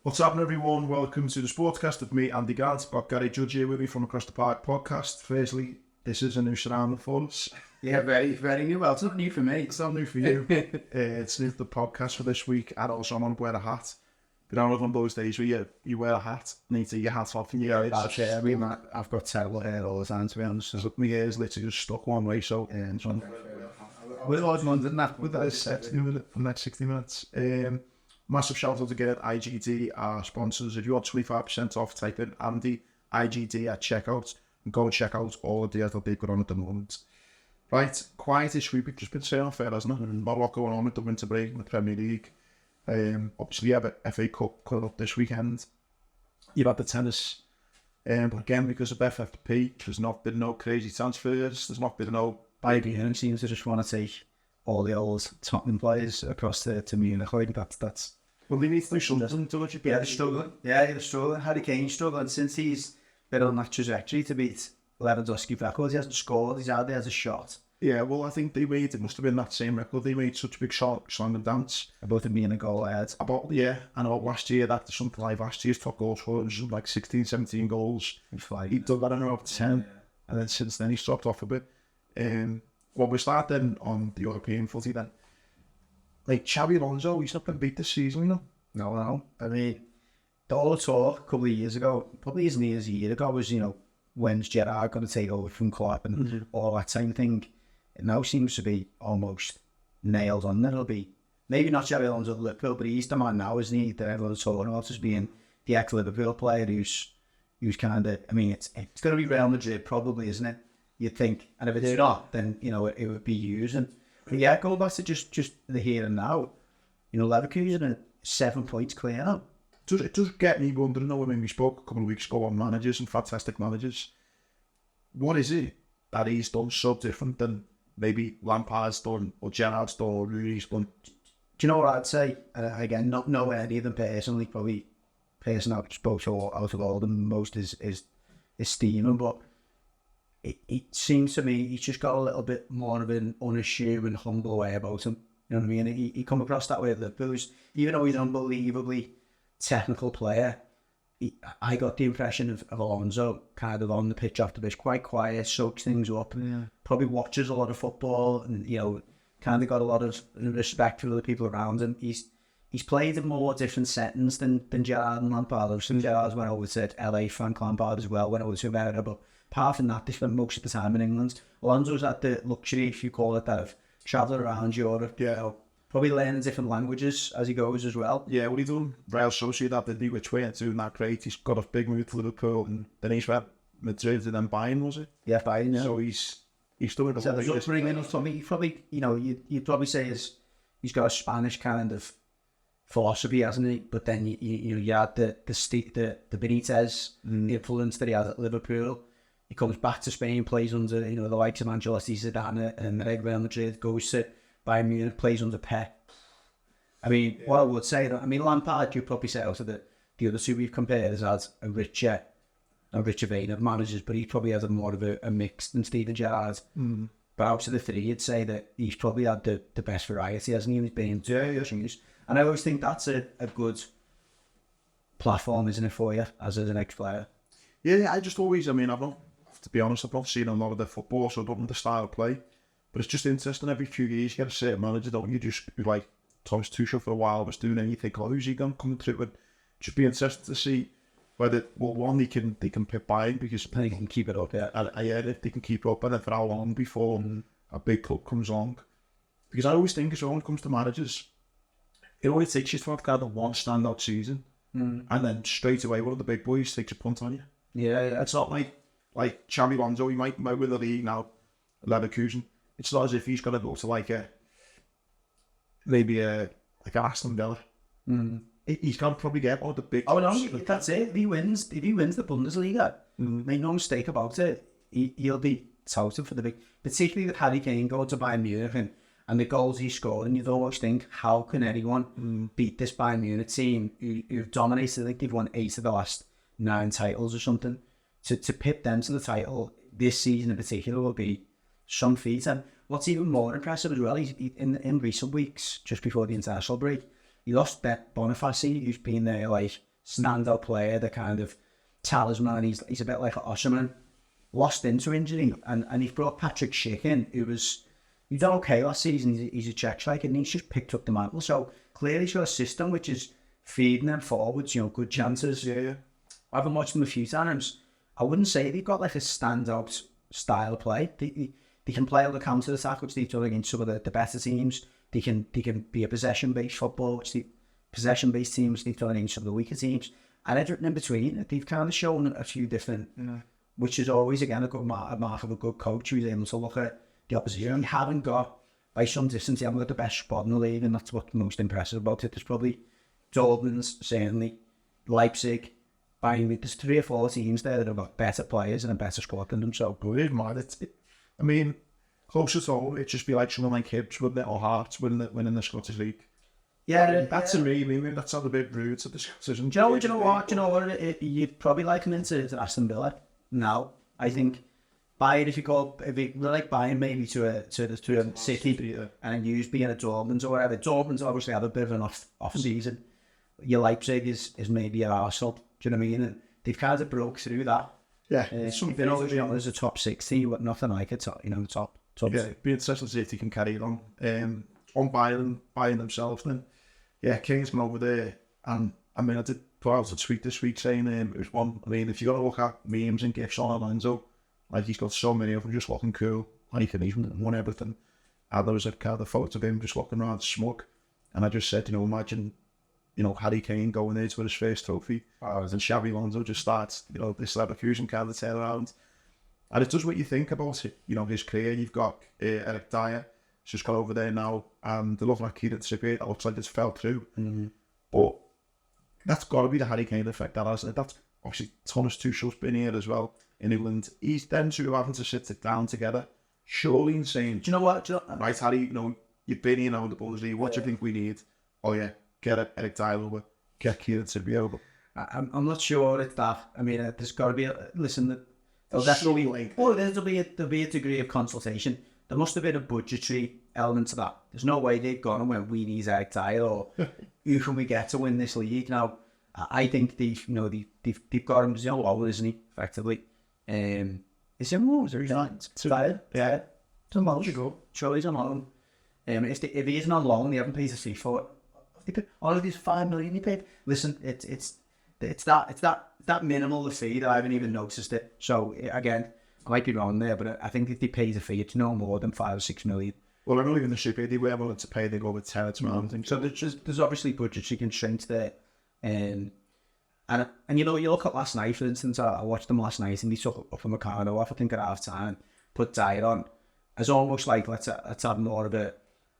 What's happening, everyone? Welcome to the Sportscast with me, Andy Gant. Got Gary Judge here with me from Across the Park podcast. Firstly, this is a new surrounding for us. Yeah, very, very new. Well, it's not new for me. It's not new for you. It's new for the podcast for this week, and also I'm on to wear a hat. You know, one of those days where you wear a hat, need to take your hat off and you go, That's it. I mean, I've got terrible hair all the time, to be honest. my hair's literally just stuck one way, so We're odd ones, isn't that? with that set to do with it for the next 60 minutes. Massive shout out again, IGD, our sponsors. If you want 25% off, type in Andy IGD at checkout and go and check out all of the deals that they've got on at the moment. Right, quietish week, just been saying fair, hasn't it? Not a lot going on with the winter break in the Premier League. Obviously, you have a FA Cup coming up this weekend. You've had the tennis. But again, because of FFP, there's not been no crazy transfers. There's not been no... Bayern seems to just want to take all the old Tottenham players across to Munich. I think that's... Well, they need to do something to it. Yeah, they're struggling. They're struggling. Harry Kane struggling since he's been on that trajectory to beat Lewandowski records. He hasn't scored. He's out there as a shot. Yeah, well, I think it must have been that same record. They made such a big song and dance. About him being a goal ahead. About last year, that something like last year's top goal scorer was like 16, 17 goals. He done that in about 10, and then since then he's dropped off a bit. Well, we start then on the European footy then. Like Xabi Alonso, he's not been beat this season, you know? No. I mean, all the talk a couple of years ago, probably as near as a year ago, was, when's Gerrard going to take over from Klopp and all that same thing. It now seems to be almost nailed on. It'll be maybe not Xabi Alonso at Liverpool, but he's the man now, isn't he? That everyone's talking about as being the ex-Liverpool player who's kind of, I mean, it's going to be Real Madrid probably, isn't it? You'd think. And if it's not, then, it would be used. But yeah, going back to just the here and now, Leverkusen are 7 points clear now. It does get me wondering, though, when we spoke a couple of weeks ago on managers and fantastic managers, what is it that he's done so different than maybe Lampard's done, or Gerrard's done, or Rooney's done? Do you know what I'd say? Again, not know any of them personally, probably person I've spoke to out of all of them most is Steven, but it seems to me he's just got a little bit more of an unassuming and humble way about him. You know what I mean? He come across that way at Liverpool. Even though he's an unbelievably technical player, I got the impression of Alonso kind of on the pitch after this, quite quiet, soaks things up, probably watches a lot of football, and kind of got a lot of respect for the people around him. He's played in more different settings than Gerrard and Lampard. Gerrard's went over to LA, Frank Lampard as well went over to America, but apart from that, they spent most of the time in England. Alonso's had the luxury, if you call it that, of travelling around Europe. Yeah. Probably learning different languages as he goes as well. Yeah, what he done? Real Sociedad, didn't he, which weren't doing that great. He's got a big move to Liverpool, and then he's went Madrid and then Bayern, was it? Yeah, Bayern, yeah. So he's doing a So lot there's of upbringing of something. He probably, you'd probably say he's got a Spanish kind of philosophy, hasn't he? But then you had the Benitez influence that he had at Liverpool. He comes back to Spain, plays under the likes of Ancelotti, Zidane, and Real Madrid. Goes to Bayern Munich, plays under Pep. I mean, what I would say, Lampard, you'd probably say out of the other two we've compared as a richer vein of managers, but he probably has more of a mix than Steven Gerrard. But out of the three, you'd say that he's probably had the best variety, hasn't he? He's been and I always think that's a good platform, isn't it, for you as an ex-player? Yeah, I just always, I've not seen a lot of the football, so I don't know the style of play. But it's just interesting, every few years you get a certain manager, don't you? Just like Thomas Tuchel for a while was doing anything, who's he going to come through with? Just be interested to see whether, well, one, they can pit Bayern because They can keep it up, yeah. If they can keep it up, and then for how long before a big club comes along. Because I always think, when it comes to managers, it always takes you to have kind of one standout season, and then straight away one of the big boys takes a punt on you. Yeah. It's not like Xabi Alonso, he might win the league now, Leverkusen. It's not as if he's got to go to maybe an Aston Villa. He's going to probably get all the big... Oh no, that's it. If he wins the Bundesliga, make no mistake about it, he'll be touted for the big... Particularly with Harry Kane going to Bayern Munich and the goals he scored, and you'd almost think, how can anyone beat this Bayern Munich team who've dominated? I think they've won 8 of the last 9 titles or something. To pip them to the title this season in particular will be some feat. And what's even more impressive as well, in recent weeks, just before the international break, he lost Boniface, who's been there standout player, the kind of talisman. He's a bit like Osimhen, lost into injury, and he's brought Patrick Schick in, he's done okay last season. He's a Czech striker, and he's just picked up the mantle. So clearly he's got a system which is feeding them forwards, good chances. Yeah. I haven't watched them a few times. I wouldn't say they've got like a standout style of play. They can play on the counter attack, which they've done against some of the better teams. They can be a possession based football, which possession based teams they've done against some of the weaker teams. And everything in between, they've kind of shown a few different, which is always again a good mark of a good coach who's able to look at the opposition. You haven't got, by some distance, you haven't got the best squad in the league, and that's what's most impressive about it. There's probably Dortmund, certainly, Leipzig, Bayern. There's 3 or 4 teams there that have got better players and a better squad than them. So weird, man. I mean, closer to home, it'd just be like someone like Hibs, wouldn't it, or Hearts winning the Scottish League. Yeah, that's a me. Maybe that sounds a bit rude to discussion. Do you know what? You'd probably like him into Aston Villa. No, I think Bayern. If you like Bayern, maybe to a City, and use being a Dortmund or whatever. Dortmund's obviously have a bit of an off season. Your Leipzig is maybe an Arsenal. Do you know what I mean? And they've kind of broke through that. Yeah, they're always as a top 60, but nothing like it. Top. Yeah, being such as if you can carry it on. On Bayern themselves, then. Yeah, Kane's been over there, and I mean, I did put out a tweet this week saying it was one. I mean, if you're gonna look at memes and gifs on Alonso, like he's got so many of them just looking cool, like and he's won everything. And there was a kind of photo of him just looking around smug, and I just said, imagine, Harry Kane going there to win his first trophy, and Xabi Alonso just starts, this Leverkusen kind of turnaround, and it does what you think about it. His career. You've got Eric Dyer. Just got over there now, and they're looking at Kieran Trippier. That looks like it's fell through. Mm-hmm. But that's got to be the Harry Kane effect. That's obviously Thomas Tuchel's been here as well in England. He's then two having to sit down together. Surely insane. Do you know what? Right, Harry, you've been here now in the Bundesliga. What do you think we need? Oh yeah, get Eric Dyer over, get Kieran Trippier over. I'm not sure it's that. I mean, there's got to be there'll definitely there'll be a degree of consultation. There must have been a budgetary element to that. There's no way they've gone and went, we need Eric Dyer, or who can we get to win this league? Now, I think they've got him, low, isn't he, effectively? Is he on loan? Is he not? Yeah. It's on loan. Sure, he's on loan. If he isn't on loan, they haven't paid a fee for it. All of these $5 million he paid. Listen, it's that minimal the fee that I haven't even noticed it. So, again, I might be wrong there, but I think if they pay the fee, it's no more than 5 or 6 million. Well, I know even the Super they were willing to pay, they go with 10 or 12. So there's obviously budgetary constraints there. And you look at last night, for instance, I watched them last night, and they took up from Ricardo off, I think, at half time, put Dyer on, as almost like, let's have more of a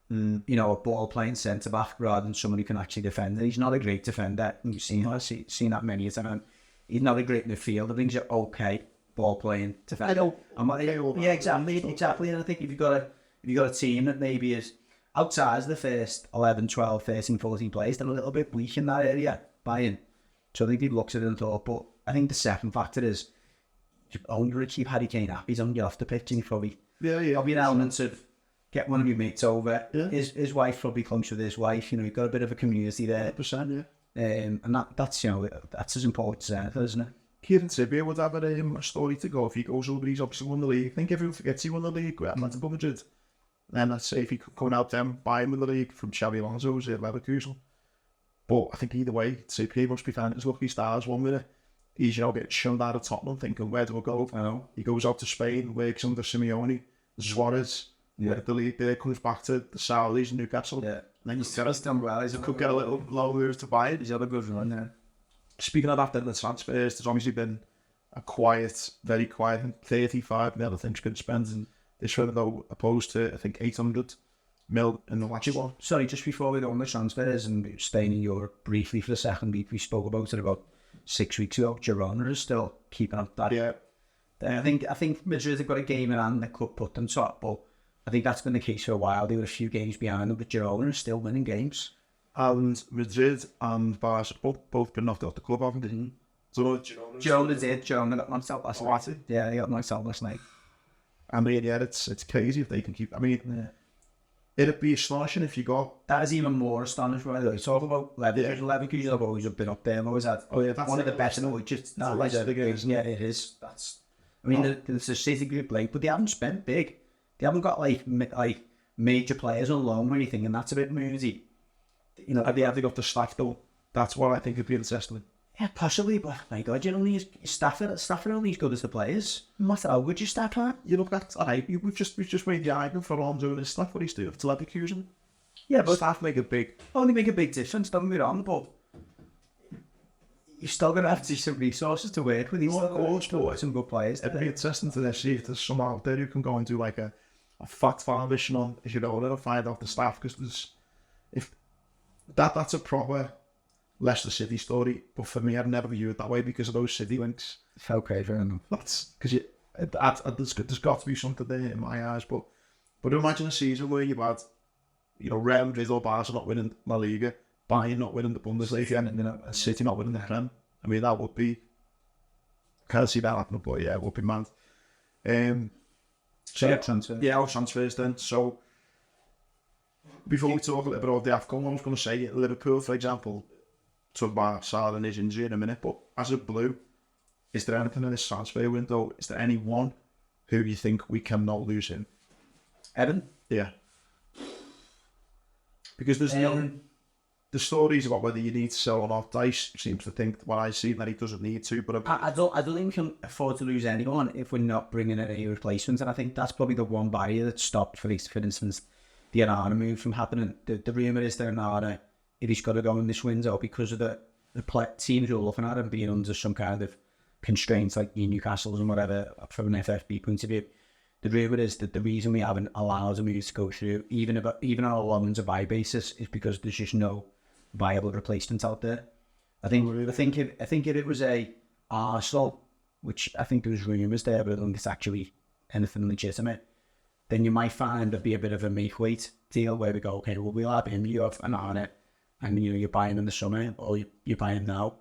ball playing centre back rather than someone who can actually defend. And he's not a great defender. You've seen that many a time. He's not a great midfielder. I think he's okay ball playing defender. Yeah, exactly. And I think if you've got a team that maybe is outside the first 11, 12, 13, 14 players, they're a little bit weak in that area, Bayern. So I think he looks at it and thought, but I think the second factor is you're only going to keep Harry Kane happy. He's on your off the pitch, and you probably an element of get one of your mates over. Yeah. His wife probably comes with his wife. You've got a bit of a community there. 100%, yeah. And that's as important as anything, isn't it? Kieran Trippier would have a story to go if he goes over. He's obviously won the league. I think everyone forgets he won the league with Atletico Madrid. And let's say if he could come out them, buy him in the league from Xabi Alonso's at Leverkusen. But I think either way, Trippier must be finding his lucky stars one minute. He's getting shunned out of Tottenham, thinking, where do I go? I know. He goes out to Spain, works under Simeone, Suarez, the league there, comes back to the Saudis and Newcastle. Yeah. And then he's done well. He could get a little low move to buy it. He's had a good run there. Speaking of that, then the transfers, there's obviously been a quiet, very quiet, 35 million, I think, has been spent in this window, opposed to, I think, 800 million in the last one. Sorry, just before we go on the transfers and staying in Europe briefly for the second week, we spoke about it about 6 weeks ago. Girona is still keeping up that. Yeah. I think Madrid have got a game in hand that could put them top, but I think that's been the case for a while. They were a few games behind them, but Girona is still winning games. And Madrid and Barca both been knocked out the club, haven't they? So Girona got knocked out last night. Yeah, they got knocked out last night. I mean, yeah, it's crazy if they can keep. I mean, it'd be astonishing if you got... That is even more astonishing, by the way. Talk about Leverkusen have always been up there. I've always had one of the best in the world. Yeah, it is. I mean, there's a City group late, but they haven't spent big. They haven't got like major players on loan or anything, and that's a bit moody. You know, they have got the staff though. That's what I think would be interesting. Yeah, possibly, but my God, you only Stafford only as good as the players. No matter how good you staff are. You look at we've just made the argument for Ron doing his stuff. What he's doing to Leverkusen. Yeah, but staff make a big difference. Don't get me wrong, but you're still going to have to see some resources to work with. Some good players. It'd be interesting to see if there's some out there who can go and do like a fact foundation on, if you know, they'll find out the staff, because that's a proper Leicester City story, but for me, I'd never view it that way because of those City links. Okay, fair enough. That's because there's got to be something there in my eyes. But imagine a season where you've had, you know, Real Madrid or Barca not winning La Liga, Bayern not winning the Bundesliga, and City not winning the Prem. I mean, that would be... Can't see that happening, but yeah, it would be mad. Our transfers then. So before we talk a little bit about the AFCON, I was going to say Liverpool, for example. Talk about Salah and his injury in a minute, but as a Blue, is there anything in this transfer window? Is there anyone who you think we cannot lose in? Everton? Yeah. Because there's the stories about whether you need to sell or not. Dice seems to think, what I see, that he doesn't need to. But I don't think we can afford to lose anyone if we're not bringing in any replacements. And I think that's probably the one barrier that stopped, for instance, the Onana move from happening. The rumour is that Onana, if he's got to go in this window because of the teams who are looking at him being under some kind of constraints like Newcastle's and whatever from an FFP point of view, the rumour is that the reason we haven't allowed a move to go through, even on a loan to buy basis, is because there's just no viable replacement out there. I think if it was a Arsenal, which I think there was rumours there, but I don't think it's actually anything legitimate, then you might find there'd be a bit of a make-weight deal where we go, okay, well, we'll have him, you have Onana, and you know, you're buying in the summer, or you're buying now.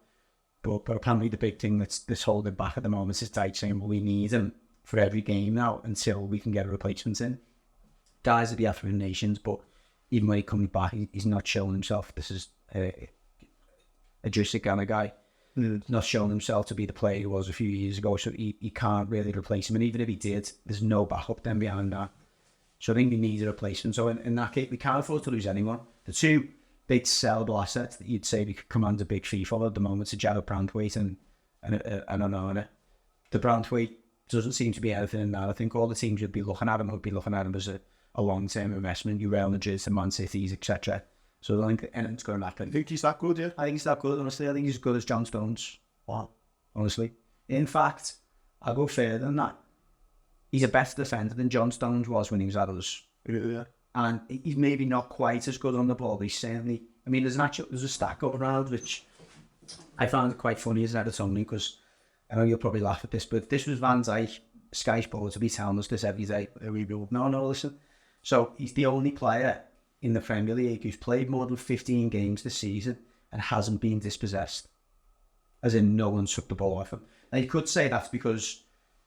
But apparently the big thing that's holding back at the moment is Dyche saying, well, we need him for every game now until we can get a replacement in. Guys at the African nations, but even when he comes back, he's not showing himself. This is a Drisic kind of guy. Not showing himself to be the player he was a few years ago, so he can't really replace him. And even if he did, there's no backup then behind that. So I think we need a replacement. So in that case, we can't afford to lose anyone. The two big sellable assets that you'd say we could command a big fee for at the moment are Jarrod Branthwaite and Onana. The Branthwaite doesn't seem to be anything in that. I think all the teams would be looking at him as a long-term investment. You Real Madrid and Man Cities, etc. So I think anything's going to happen. I think he's that good, yeah? I think he's that good, honestly. I think he's as good as John Stones. Wow. Honestly. In fact, I'll go further than that. He's a better defender than John Stones was when he was at us. Yeah. And he's maybe not quite as good on the ball, but he's certainly... I mean, there's a stat going around, which I found quite funny as an Evertonian, because I know you'll probably laugh at this, but this was Van Dijk, Sky Sports will be telling us this every day. There we go. No, listen. So he's the only player in the Premier League who's played more than 15 games this season and hasn't been dispossessed. As in, no one took the ball off him. Now, you could say that's because,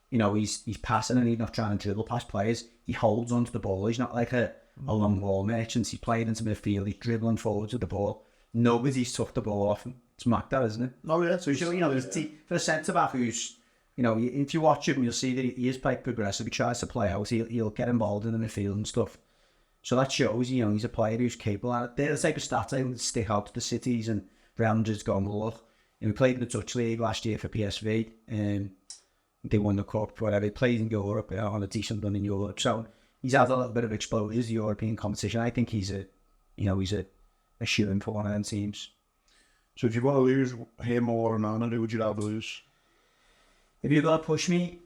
you know, he's passing and he's not trying to dribble past players. He holds onto the ball. He's not like a long ball merchant. He's playing into midfield. He's dribbling forwards with the ball. Nobody's took the ball off him. It's Mac, that, isn't it? Oh, yeah. So, you know, for a centre-back who's, you know, if you watch him, you'll see that he is quite progressive. He tries to play out. He'll get involved in the midfield and stuff. So that shows, you know, he's a player who's capable. And they're the type of stats I would stick out to the cities and Real Madrid's gone, well, look, you know, he played in the Dutch League last year for PSV. They won the cup, whatever. He played in Europe on a decent run in Europe. So he's had a little bit of exposure to European competition. I think he's a shoo-in for one of them teams. So if you want to lose him or Onana, who would you rather lose? If you're going to push me,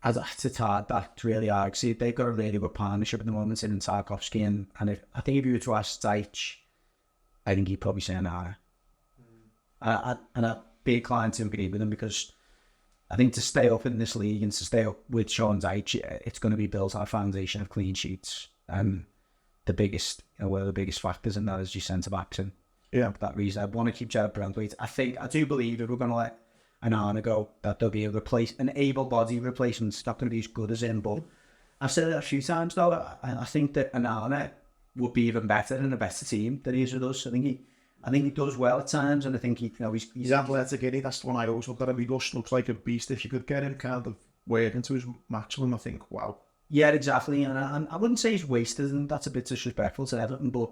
it's hard. That's really hard. See, they've got a really good partnership at the moment in Tarkovsky, and I think if you were to ask Dyche, I think he'd probably say Onana. And I'd be inclined to agree with him, because I think to stay up in this league and to stay up with Sean Dyche, it's going to be built on a foundation of clean sheets. And the biggest, you know, one of the biggest factors in that is your centre backs. And yeah, for that reason, I want to keep Jarrod Branthwaite. I do believe if we're going to let Onana go, that there'll be an able-bodied replacement. It's not going to be as good as him, but I've said it a few times though. I think that Onana would be even better in a better team than he is with us. I think he does well at times, and I think he's athletic, isn't he? That's the one I always look at him. He looks like a beast. If you could get him kind of working to his maximum, I think, wow. Yeah, exactly. And I wouldn't say he's wasted, and that's a bit disrespectful to Everton, but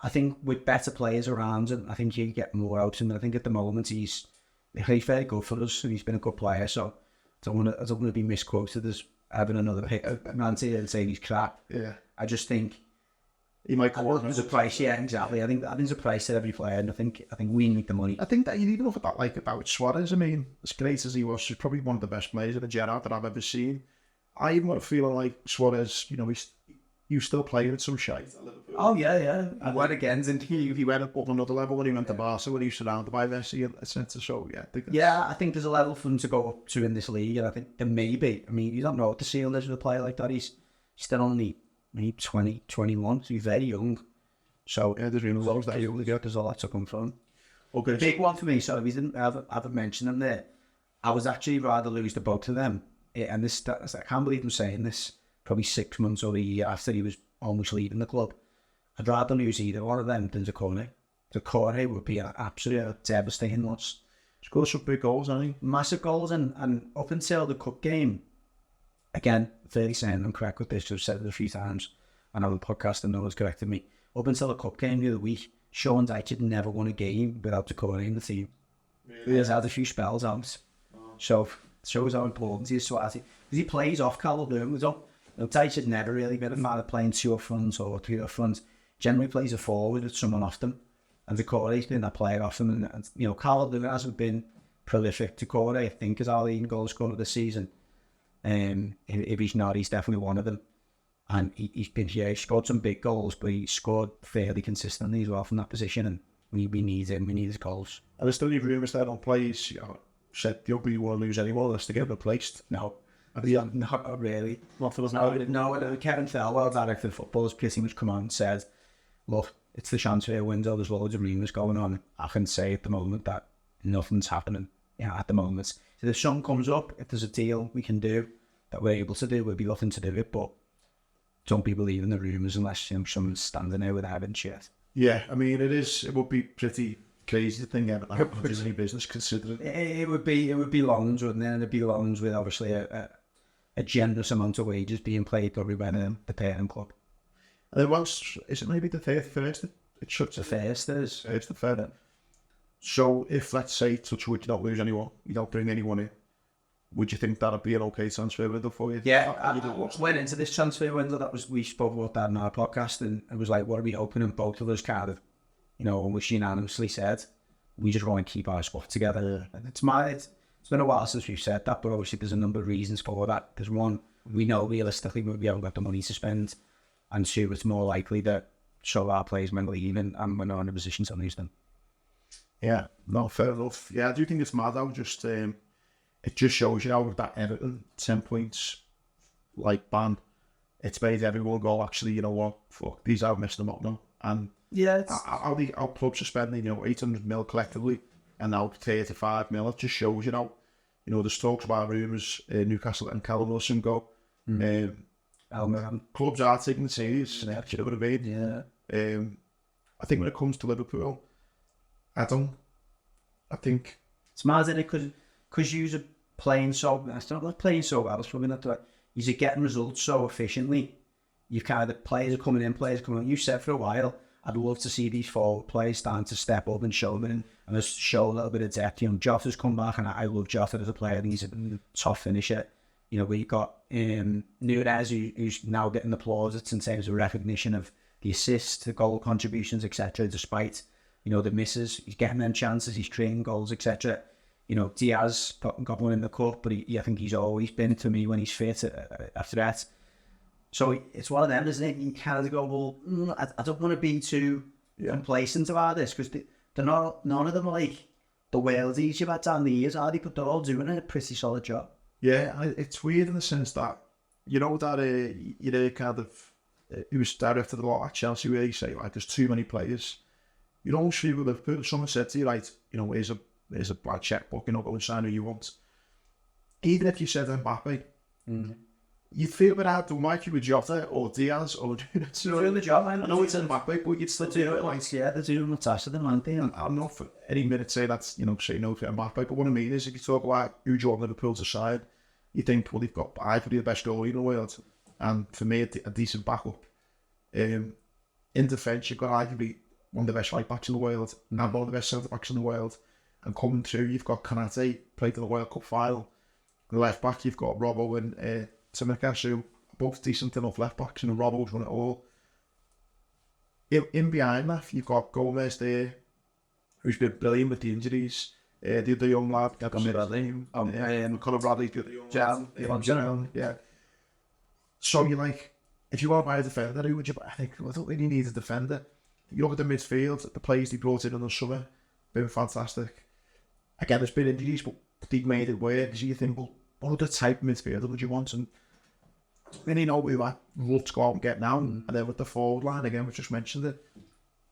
I think with better players around him, I think you get more out of him. And I think at the moment he's very good for us, and he's been a good player. So I don't want to be misquoted as having another rant here and saying he's crap. Yeah. I just think he might come on. There's a price, yeah, exactly. I think there's a price to every player, and I think we need the money. I think that you need to look at that like about Suarez. I mean, as great as he was, he's probably one of the best players in the Gerrard that I've ever seen. I even got a feeling like Suarez, he was still playing at some shite. Oh yeah. And went again, didn't he? He went up another level when he went to Barca, when he was surrounded by Messi, etc. So I think there's a level for him to go up to in this league, and I think there may be. I mean, you don't know what the ceiling is with a player like that. He's still only 20, 21, so he's very young. So there's really loads that young. There's a lot to come from. Okay. The big one for me, so if we haven't mentioned them there, I was actually rather lose the both of them. And I can't believe I'm saying this, probably 6 months or a year after he was almost leaving the club. I'd rather lose either one of them than Doucouré. Doucouré would be an absolute devastating loss. Scored some big goals, hasn't he? Massive goals, and up until the cup game, again, fairly saying I'm correct with this, I've said it a few times, and on the podcast and no one's corrected me. Up until the cup game the other week, Sean Dyche had never won a game without Doucouré in the team. Really? He's had a few spells out. So shows how important he is to us. Because he plays off Calvert-Lewin. Dyche had never really been a fan of playing 2 up front or 3 up front. Generally plays a forward with someone off them. And Doucouré's been that player off them. And Calvert-Lewin hasn't been prolific. Doucouré, I think, is our leading goal scorer this season. If he's not, he's definitely one of them. And he scored some big goals, but he scored fairly consistently as well from that position. And we need him. We need his goals. And there's still any rumours that on plays, said you don't really want to lose anyone else to get replaced. No, not really. No, Kevin Thelwell, director of football, has pretty much come on and said, look, it's the transfer window, there's loads of rumours going on. I can say at the moment that nothing's happening at the moment. So if something comes up, if there's a deal we can do that we're able to do, we'll be looking to do it, but don't be believing the rumours unless someone's standing there with evidence yet. Yeah, I mean, it would be pretty crazy to think Everton have any business considering. It would be loans, wouldn't it? And it'd be loans with obviously a generous amount of wages being paid every by the parent club. And then is it maybe the 31st? It shuts. The first is. It's the third. So if, let's say, touch wood, you don't lose anyone, you don't bring anyone in, would you think that'd be an okay transfer window for you? Yeah, I went into this transfer window, we spoke about that in our podcast, and it was like, what are we hoping? And both of us kind of, almost unanimously said, we just want to keep our spot together. And it's been a while since we've said that, but obviously there's a number of reasons for that. There's one, we know realistically we haven't got the money to spend, and two, it's more likely that some of our players might leave and we're not in a position to lose them. Yeah, no, fair enough. Yeah, I do think it's mad though, it just shows you how with that Everton 10 points ban, it's made everyone go, actually, you know what, fuck, these are messing them up now. And yeah, our clubs are spending 800 mil collectively and now 35 mil. It just shows there's talks about rumours Newcastle and Callum Wilson go. Clubs are taking it serious. You know what I mean? Yeah. I think when it comes to Liverpool, I think it's mad, isn't it? Because you're playing so, it's not like playing so well, it's probably not right. You're getting results so efficiently. You've kind of, players are coming in. You said for a while, I'd love to see these forward players starting to step up and show them and just show a little bit of depth. Jota's come back, and I love Jota as a player. I think he's a top finisher. We've got Nunez, who's now getting the plaudits in terms of recognition of the assists, the goal contributions, etc. Despite, the misses, he's getting them chances, he's creating goals, etc. Diaz got one in the cup, but I think he's always been, to me, when he's fit, a threat. So it's one of them, isn't it? You kind of go, well, I don't want to be too complacent about this, because none of them are like the worldies you've had down the years, are they? But they're all doing a pretty solid job. Yeah, it's weird in the sense that, kind of, he was director of the lot at Chelsea, where you say, like, there's too many players. You don't feel with Liverpool. Someone said to you, right, here's a bad checkbook, go and sign who you want. Even if you said Mbappe, you'd feel a bit hard to Mikey with Jota or Diaz or doing the job. I know it's in back way, but you'd still do it. Like, yeah, they're doing the task of them, aren't they? I'm not for any minute say that's, you know, say no to Mbappe, but what I mean is if you talk about who do you want Liverpool to side, you think, well, they've got arguably the best goalie in the world, and for me, a decent backup. In defence, you've got arguably one of the best right backs in the world, and one of the best centre backs in the world, and coming through, you've got Kanate, played in the World Cup final. The left back, you've got Robbo and Tsimikas, who are both decent enough left backs, and Robbo's won it all. In behind that, you've got Gomez there, who's been brilliant with the injuries. The other young lad, Conor Bradley's the other young lad. Yeah. So you're like, if you want to buy a defender, who would you buy? I think, I don't really need a defender. You look at the midfield, the players they brought in the summer, been fantastic. Again, there's been injuries, but they've made it work. So you think, well, what other type of midfielder would you want? And then you know we would love to go out and get now. And then with the forward line, again, we just mentioned it.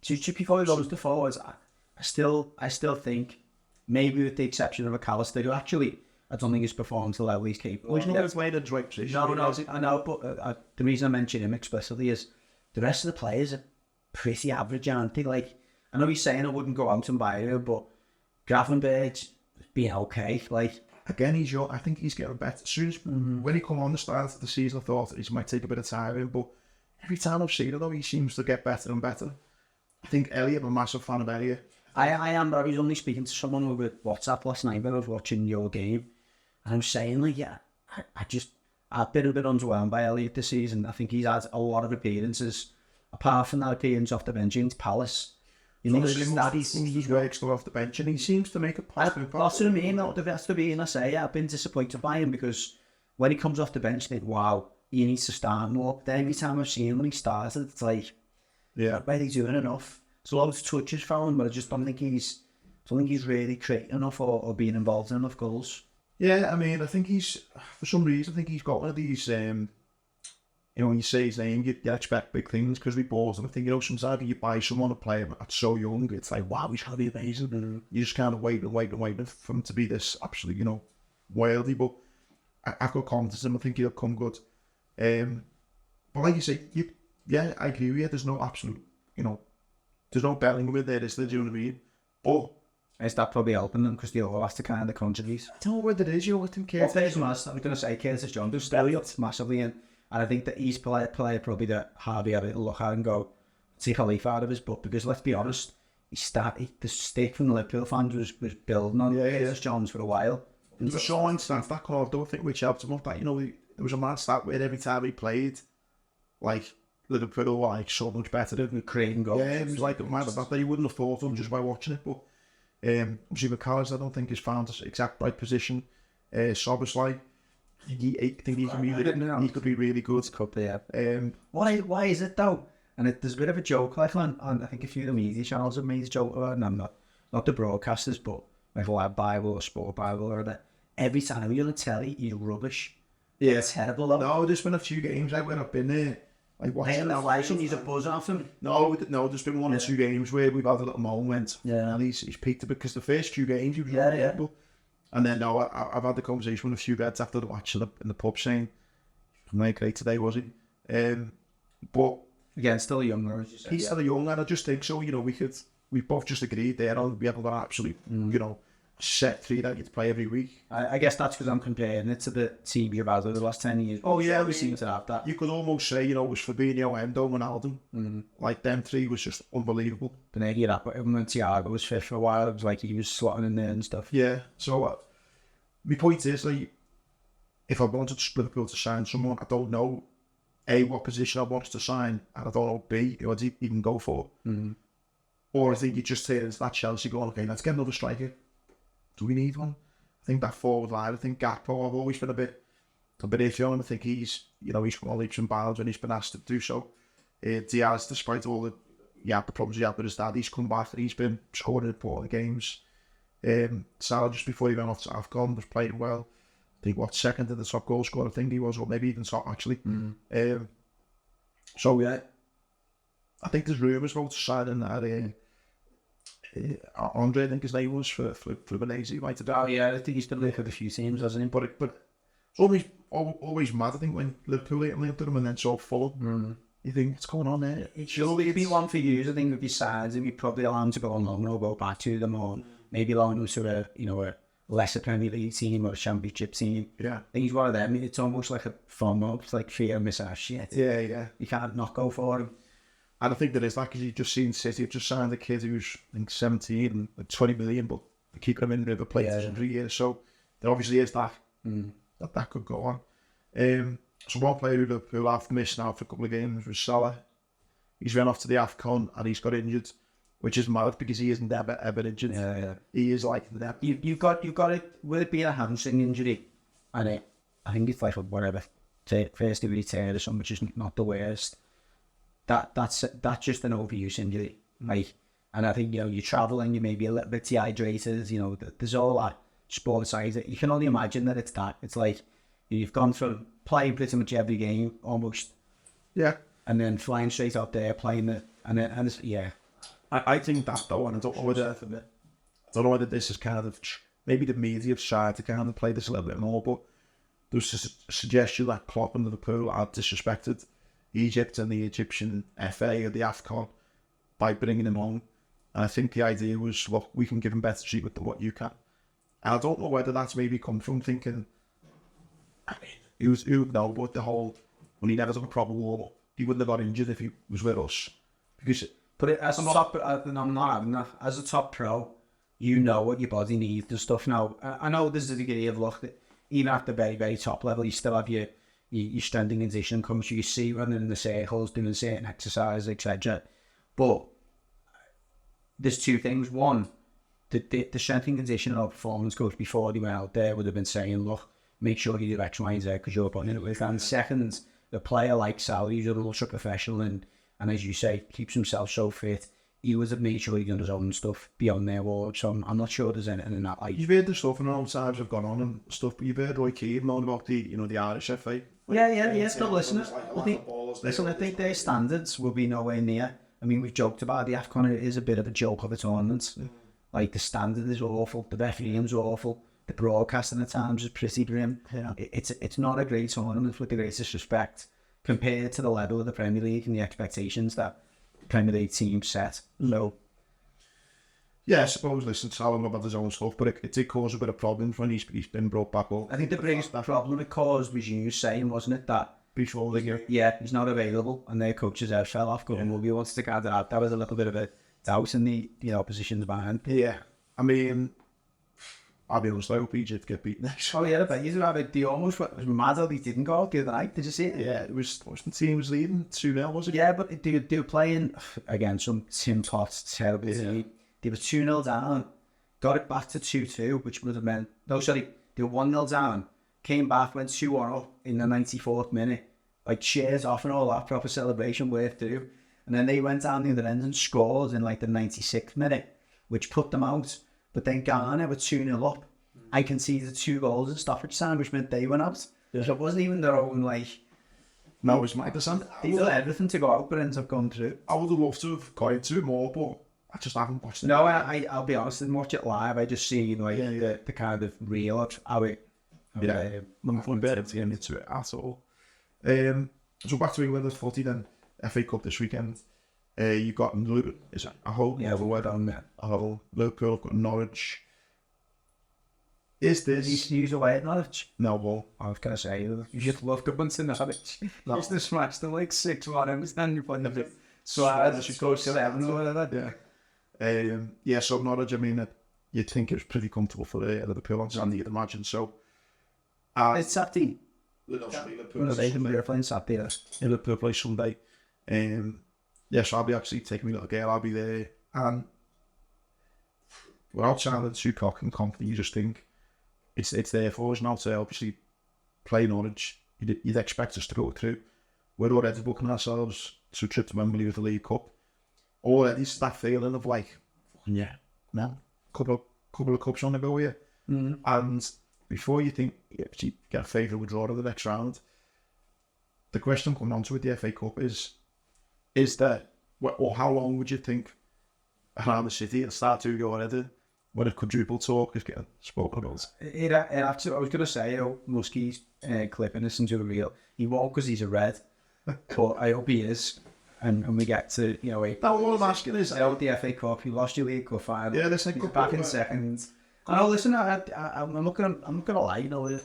So before we go to the forwards, I still think, maybe with the exception of McAllister, who actually, I don't think he's performed to the level he's capable. He's never played in right position. No, I know, but the reason I mention him explicitly is the rest of the players are pretty average, aren't they? Like, I know he's saying I wouldn't go out and buy him, but Gravenberg's been okay. Like, again, he's young. I think he's getting better. As soon as when he come on the start of the season, I thought he might take a bit of time, but every time I've seen him, though, he seems to get better and better. I think Elliot, I'm a massive fan of Elliot. I am, but I was only speaking to someone over WhatsApp last night when I was watching your game, and I was saying, like, yeah, I've been a bit underwhelmed by Elliot this season. I think he's had a lot of appearances. Apart from that appearance off the bench against Palace, you know, he's great still off the bench, and he seems to make a positive impact. That's what I mean. That's to be, and I say, yeah, I've been disappointed by him because when he comes off the bench, I think, wow, he needs to start more. Then every time I've seen him when he started, it's like, yeah, but he's doing enough. It's a lot of touches for him, but I just don't think he's really creating enough or being involved in enough goals. Yeah, I mean, I think he's, for some reason, I think he's got one of these, you know, when you say his name, you expect big things because we bought him. I think, you know, sometimes you buy someone to play him that's so young, it's like, wow, he's going to be amazing. Mm-hmm. You just kind of wait for him to be this absolutely, you know, worldly. But I've got confidence in him. I think he'll come good. But like you say, yeah, I agree with you. There's no absolute, you know, there's no Bellingham in there, is there? Do you know what I mean? But is that probably helping them because they all has to kind of contribute? I don't know whether it is, you know, with him, Curtis. I was going to say Curtis Jones does Elliot massively in. And I think that he's player probably that Harvey had a look at and go, take a leaf out of his book, because let's be honest, the stick from the Liverpool fans was building on Curtis Jones for a while. There was so instance that call, I don't think, which helped him up, that, you know, there was a mad stat where every time he played, like, Liverpool were like so much better than creating goals. Yeah, it was like, mad about that, you wouldn't have thought of him just by watching it, but obviously McAllister, I don't think he's found the exact right position. Soboslai, I think he could be really good. Why is it though? And there's a bit of a joke, like on I think a few of the media channels have made a joke about it, and I'm not the broadcasters, but like Lab Bible or Sport Bible or that. Every time you're on the telly, you're rubbish. Yeah, it's terrible. No, there's been a few games like when I've been there. Like watching that license, he's a buzz off him. No, there's been one or two games where we've had a little moment. Yeah, and he's peaked it because the first few games he was unbelievable. And then no, I've had the conversation with a few lads after the match in the pub saying, "Not great today, was he?" But again, still younger, as you said. He's still young, and I just think so. You know, we both just agreed there on we have an absolute, you know, set three that you play every week. I guess that's because I'm comparing it to the team you've had over the last 10 years. Oh yeah, we seem to have that. You could almost say, you know, it was Fabinho, Endo, Ronaldo. Mm-hmm. Like them three was just unbelievable. But then when Thiago was fit for a while, it was like he was slotting in there and stuff. Yeah. So my point is, like, if I wanted Liverpool to sign someone, I don't know A, what position I want to sign, and I don't know B, who I'd even go for. Mm-hmm. Or I think you just say it's that Chelsea going, okay, let's get another striker. Do we need one? I think that forward line, I think Gakpo, I've always been a bit iffy on him. I think he's got leaps and bounds when he's been asked to do so. Diaz, despite all the problems he had with his dad, he's come back and he's been scoring important games. Salah, just before he went off to AFCON, was playing well. I think, second in the top goal scorer, I think he was, or maybe even top, actually. Mm-hmm. So, yeah, I think there's rumours about signing that Andre, I think his name was, for Fluminense, he might have done. Oh, yeah, I think he's been there for a few teams, hasn't he? But always mad, I think, when Liverpool ain't linked to them and then so full. You think, what's going on there? It should be one for you. I think if you signed him, you'd probably allow him to go on loan or go back to them, or maybe allow him to a lesser Premier League team or a Championship team. Yeah. I think he's one of them. It's almost like a FOMO. It's like fear of missing out shit. Yeah. You can't not go for him. And I think there is that, because you've just seen City have just signed a kid who's, I think, 17 and like 20 million, but they keep him in River Plate for 3 years. So there obviously is that. That could go on. So one player who Liverpool have missed now for a couple of games was Salah. He's run off to the AFCON and he's got injured, which is mad because he is never ever injured. Yeah. He is like never. You've got it. Will it be a hamstring injury? And I think it's like whatever, first degree tear or something, which is not the worst. That's just an overuse injury, like. And I think you're traveling, you may be a little bit dehydrated. There's all that sports side. You can only imagine that it's that. It's like you've gone from playing pretty much every game almost. Yeah. And then flying straight out there, playing it, and it's, yeah. I think that though, and I don't know whether this is kind of, maybe the media have tried to kind of play this a little bit more, but there's a suggestion that Klopp and Liverpool had disrespected Egypt and the Egyptian FA or the AFCON by bringing him on. And I think the idea was, look, we can give him better treatment than what you can. And I don't know whether that's maybe come from thinking, I mean, who would know, but the whole, when he never took a proper warm-up, he wouldn't have got injured if he was with us. But as a top, I'm not having that. As a top pro, you know what your body needs and stuff. Now, I know there's a degree of luck that even at the very, very top level, you still have your strength and conditioning comes. You see running in the circles, doing certain exercises, etc. But there's two things. One, the strength and conditioning or performance coach before they went out there would have been saying, look, make sure you do X, Y, and Z because you're putting it with. And second, the player like Salah, he's an ultra professional and as you say, keeps himself so fit. He would have made sure he done his own stuff beyond their ward. So I'm not sure there's anything in that. Like, you've heard the stuff and all times have gone on and stuff, but you've heard Roy Keane moan about the Irish FA. Yeah, still listening. I think their standards will be nowhere near. I mean, we've joked about the AFCON. It is a bit of a joke of a tournament. Like, the standard is awful. The refereeing's awful. The broadcasting at times is pretty grim. Yeah. It's not a great tournament with the greatest respect compared to the level of the Premier League and the expectations that the Premier League team set. So, yeah, I suppose, listen, Salah about his own stuff, but it did cause a bit of problems when he's been brought back up. I think the biggest problem it caused was you saying, wasn't it, that before the year. Yeah, he's not available, and their coaches out fell off going, well, we wanted to gather out. That was a little bit of a doubt in the opposition's mind. Yeah, I mean, I'll be honest, I hope Egypt get beaten next. Oh yeah, but they almost was mad that he didn't go out the other night. Did you see it? Yeah, it was the team was leading 2-0, was it? Yeah, but they were playing again some Tim Potts terrible team. They were 2-0 down, got it back to 2-2, which would have meant they were 1-0 down. Came back, went 2-1 up in the 94th minute. Like cheers off and all that, proper celebration worth through. And then they went down the other end and scored in like the 96th minute, which put them out. But then Ghana were 2-0 up. I conceded 2 goals in stoppage time, which meant they went out. So it wasn't even their own, like... No, it was my percent. They did everything to go out, but ended up going through. I would have loved to have got into it more, but I just haven't watched it. No, I'll be honest, I didn't watch it live. I just seen like the kind of reel of how it... I'm not better to get into it at all. So back to England footy then. FA Cup this weekend. You've got Liverpool, is it a whole? Yeah, the word on there. A whole. Liverpool, got Norwich. Is this... He's away at Norwich. No, well, I was going to say, you just love the ones in Norwich. No. Used to smash them like 6-1, I understand you're playing them. So I should go to 11 or whatever. Yeah. So Norwich, I mean, you'd think it was pretty comfortable for Liverpool on Sunday, you'd imagine, so... it's Saturday. They're playing Saturday. Liverpool play Sunday. So I'll be actually taking my little girl, I'll be there, and without sounding too cocky and confident, you just think it's there for us now to obviously play Norwich. You'd expect us to go through. We're already booking ourselves to a trip to Wembley with the League Cup. Already it's that feeling of like, couple of cups on the go here. Mm-hmm. And before you think you actually get a favourable draw to the next round, the question coming on to with the FA Cup is there, or how long would you think around the city it'll start to go ahead? when a quadruple talk is getting spoken about. I was going to say, Muskie's clipping us into a reel. He won't because he's a red, but I hope he is. And we get to, That what I'm asking is, I hope the FA Cup, you lost your League Cup final. Yeah, this ain't back in second. Oh, listen, I'm not gonna lie,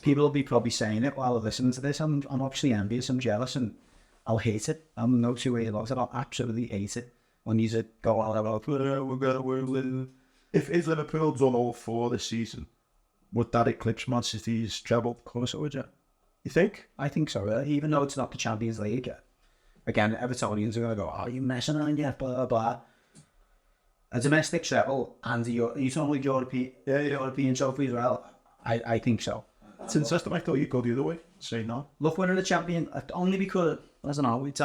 people will be probably saying it while they're listening to this. I'm obviously envious, I'm jealous, and I'll hate it. I'm no two ways about it. I'll absolutely hate it when you go on about, we're gonna. If Liverpool done all 4 this season, would that eclipse Man City's treble? Of course it would, yeah. You think? I think so, really. Even though it's not the Champions League yet. Again, Evertonians are going to go, oh, you messing around yet, blah, blah, blah. A domestic treble and you talking like European trophy as well? I think so. It's interesting. I thought you'd go the other way. Say no. Look, winning the champion, only because, I don't know, it's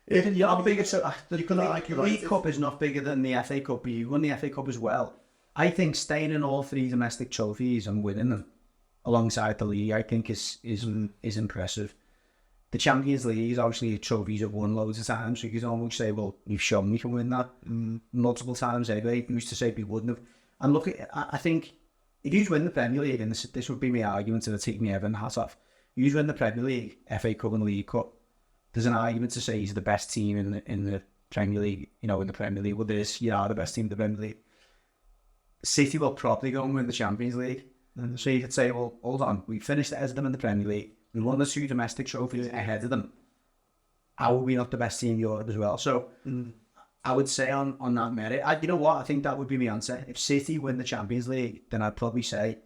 the League Cup is not bigger than the FA Cup, but you won the FA Cup as well. I think staying in all 3 domestic trophies and winning them alongside the league, I think is impressive. The Champions League is obviously trophies have won loads of times, so you can almost say, well, you've shown you can win that multiple times anyway. Who's to say we wouldn't have? And look, I think if you win the Premier League, and this would be my argument to take me Everton hat off, you win the Premier League, FA Cup and League Cup, there's an argument to say he's the best team in the Premier League, in the Premier League. Well, you are the best team in the Premier League. City will probably go and win the Champions League. And so you could say, well, hold on, we finished ahead of them in the Premier League. We won the 2 domestic trophies ahead of them. How are we not the best team in Europe as well? So I would say on that merit, you know what? I think that would be my answer. If City win the Champions League, then I'd probably say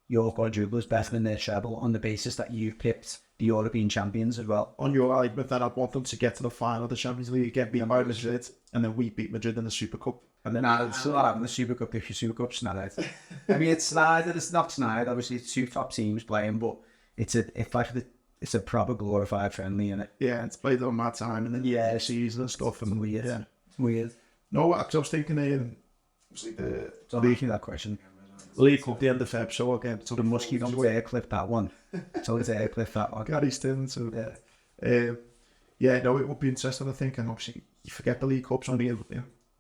your quadruple is better than their treble on the basis that you've picked the European champions as well. On your argument that I'd want them to get to the final of the Champions League, get beat by Madrid, and then we beat Madrid in the Super Cup. And then it's still having the Super Cup if your Super Cup's not out. I mean, it's not snide. Obviously, it's 2 top teams playing, but it's a proper glorified friendly, innit? Yeah, it's played on my time, and then the season and stuff, and weird. Yeah. Weird. No, I was thinking, Don't ask me that question. League Cup, the end of Feb, so again, So the Muskie don't air clip that one. So it's air clip that one. Gary Stern, so yeah. No, it would be interesting, I think, and obviously you forget the League Cup's only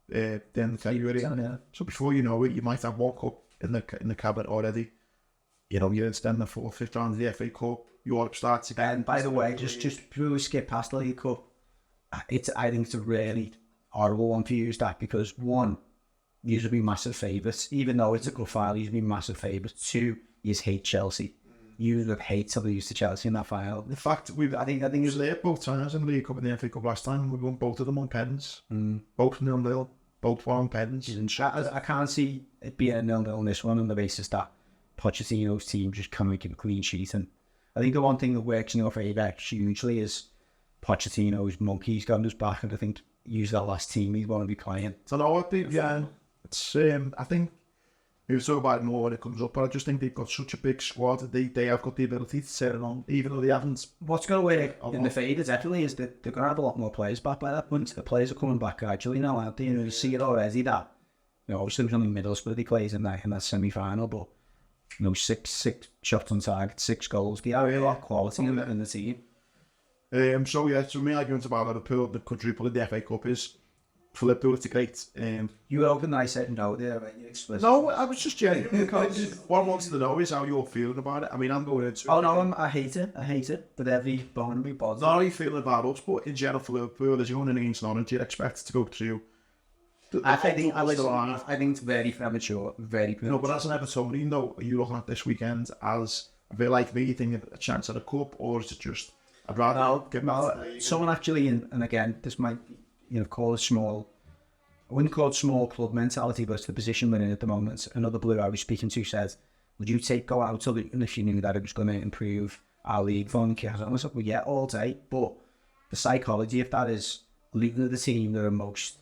the end of February. Yeah. So before you know it, you might have 1 cup in the cabinet already. You're extending the 4th, 5th round of the FA Cup. Europe starts again. And by the way, just before we skip past the League Cup, I think it's a really horrible one for you, that because 1, you should be massive favourites, even though it's a good final. You should be massive favourites. 2, you hate Chelsea. You would hate to lose to Chelsea in that final. The fact I think it was there both times in the League Cup and the FA Cup last time. We won both of them on pens. Both 0-0, both were on pens. I can't see it being a 0-0 in this one on the basis that Pochettino's team just can't make a clean sheet. And I think the one thing that works in your favour hugely is Pochettino's monkeys got his back, and I think he's that last team he's going to be playing. So no, it's I think we'll talk about it more when it comes up, but I just think they've got such a big squad that they have got the ability to set it on, even though they haven't. What's going to work in the favour definitely is that they're going to have a lot more players back by that point. The players are coming back gradually now, aren't they? You see it already that, obviously there's only Middlesbrough he plays in that semi-final, but 6 shots on target, 6 goals. They have a lot of quality in the team. So my argument about Liverpool, the quadruple in the FA Cup is for Liverpool it's great. You were hoping I said no there, right? You explicit. No, I was just genuine because what I wanted to know is how you're feeling about it. I mean, I'm going into Oh no, I hate it with every bone in my body. Not how you feeling about us, but in general for Liverpool, as you're going against Norwich, you'd expect to go through. I think it's very premature, very premature. No, but as an Evertonian though, are you looking at this weekend as a bit like me, you think a chance at a cup, or is it just I'd rather someone actually, and again, this might call it small. I wouldn't call it small club mentality, but it's the position we're in at the moment. Another Blue I was speaking to said, "Would you go out to Luton if you knew that it was going to improve our league fund?" I was like, "Well, yeah, all day." But the psychology of that is Luton are the team that are most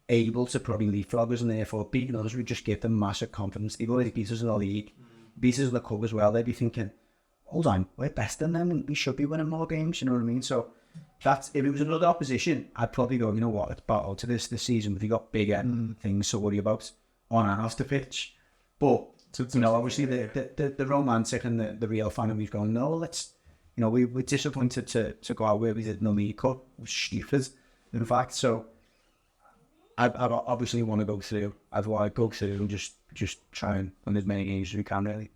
able to probably leapfrog us, and therefore beating us would just give them massive confidence. They've already beat us in the league, beat us in the cup as well. They'd be thinking, hold on, we're best than them and we should be winning more games, you know what I mean? So that's, if it was another opposition, I'd probably go, you know what, let's battle to this season. We've got bigger things to worry about on and off the pitch. But obviously the romantic and the real fan of me's going, no, let's, we're disappointed to go out where we did in the League Cup. It was stupid, in fact. So I obviously want to go through. I'd want to go through and just try and win as many games as we can, really.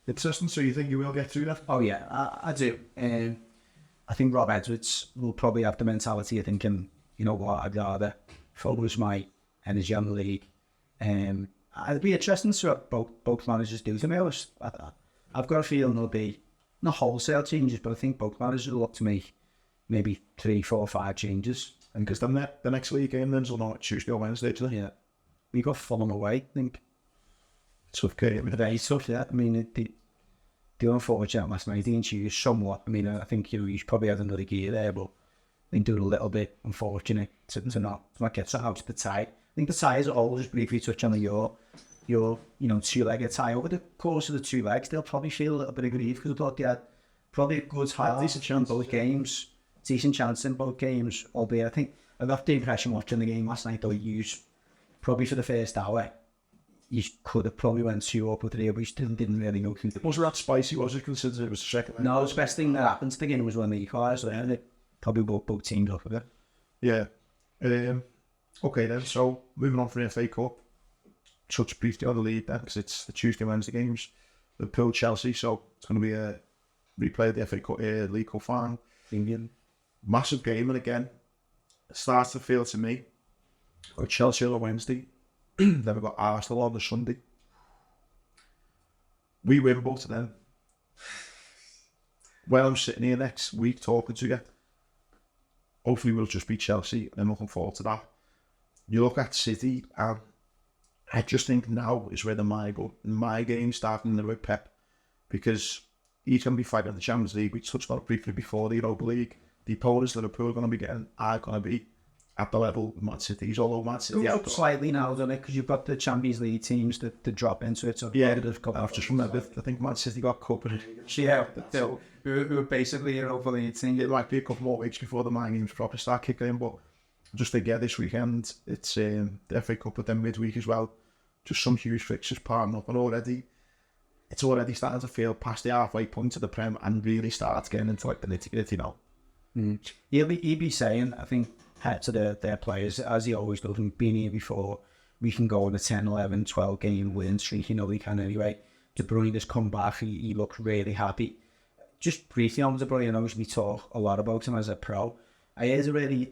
Interesting. So you think you will get through that? Oh yeah, I do. I think Rob Edwards will probably have the mentality of thinking, you know what, I'd rather focus my energy on the league. It'd be interesting to see what both managers do. To be honest, I've got a feeling there'll be not wholesale changes, but I think both managers will look to make maybe 3, 4, 5 changes. And because then the next league game then's on Tuesday or Wednesday, isn't it? Yeah, we got Fulham away, I think. Tough game. Very tough, yeah. I mean, the unfortunate last night, he introduced somewhat. I mean, I think he's probably had another gear there, but I think doing a little bit unfortunate to not get out of the tie. I think the tie as a whole, just briefly touch on your 2-legged tie. Over the course of the 2 legs, they'll probably feel a little bit of grief because I thought they had probably a good decent chance in both games. Decent chance in both games, albeit I think I got the impression watching the game last night, though, you probably for the first hour, you could have probably went 2 up or 3 up, but you still didn't really know who. Was that spicy? Was it considered it was the second leg? No, the best thing that happened to the game was when the equalised, so they probably both teams up a bit. Yeah. Okay then, so moving on from the FA Cup, touch briefly on the league then, because it's the Tuesday and Wednesday games. Liverpool, Chelsea, so it's going to be a replay of the FA Cup, League Cup final. England. Massive game, and again, it starts to feel to me, we've got Chelsea on the Wednesday, then we've got Arsenal on the Sunday. We win both of them. Well, I'm sitting here next week talking to you. Hopefully we'll just beat Chelsea, and I'm looking forward to that. You look at City, and I just think now is where my game starting with Pep, because he's going to be fighting the Champions League. We touched on it briefly before, the Europa League. The opponents that Liverpool are going to be getting are going to be at the level of Man City. He's all over Man City. Up slightly now, doesn't it? Because you've got the Champions League teams that drop into it. So yeah, I've just remembered. I think Man City got cup. Yeah, who basically an Europa League team. It might be a couple more weeks before the mind games properly start kicking in, but just think, yeah, this weekend it's the FA Cup, but then midweek as well. Just some huge fixtures parting up, and it's already starting to feel past the halfway point of the Prem and really starts getting into like the nitty-gritty now. He'll be saying, I think, to their players, as he always does, and being here before, we can go on a 10, 11, 12 game win streak, we can anyway. De Bruyne has come back, he looks really happy. Just briefly on De Bruyne, I know we talk a lot about him as a pro. I heard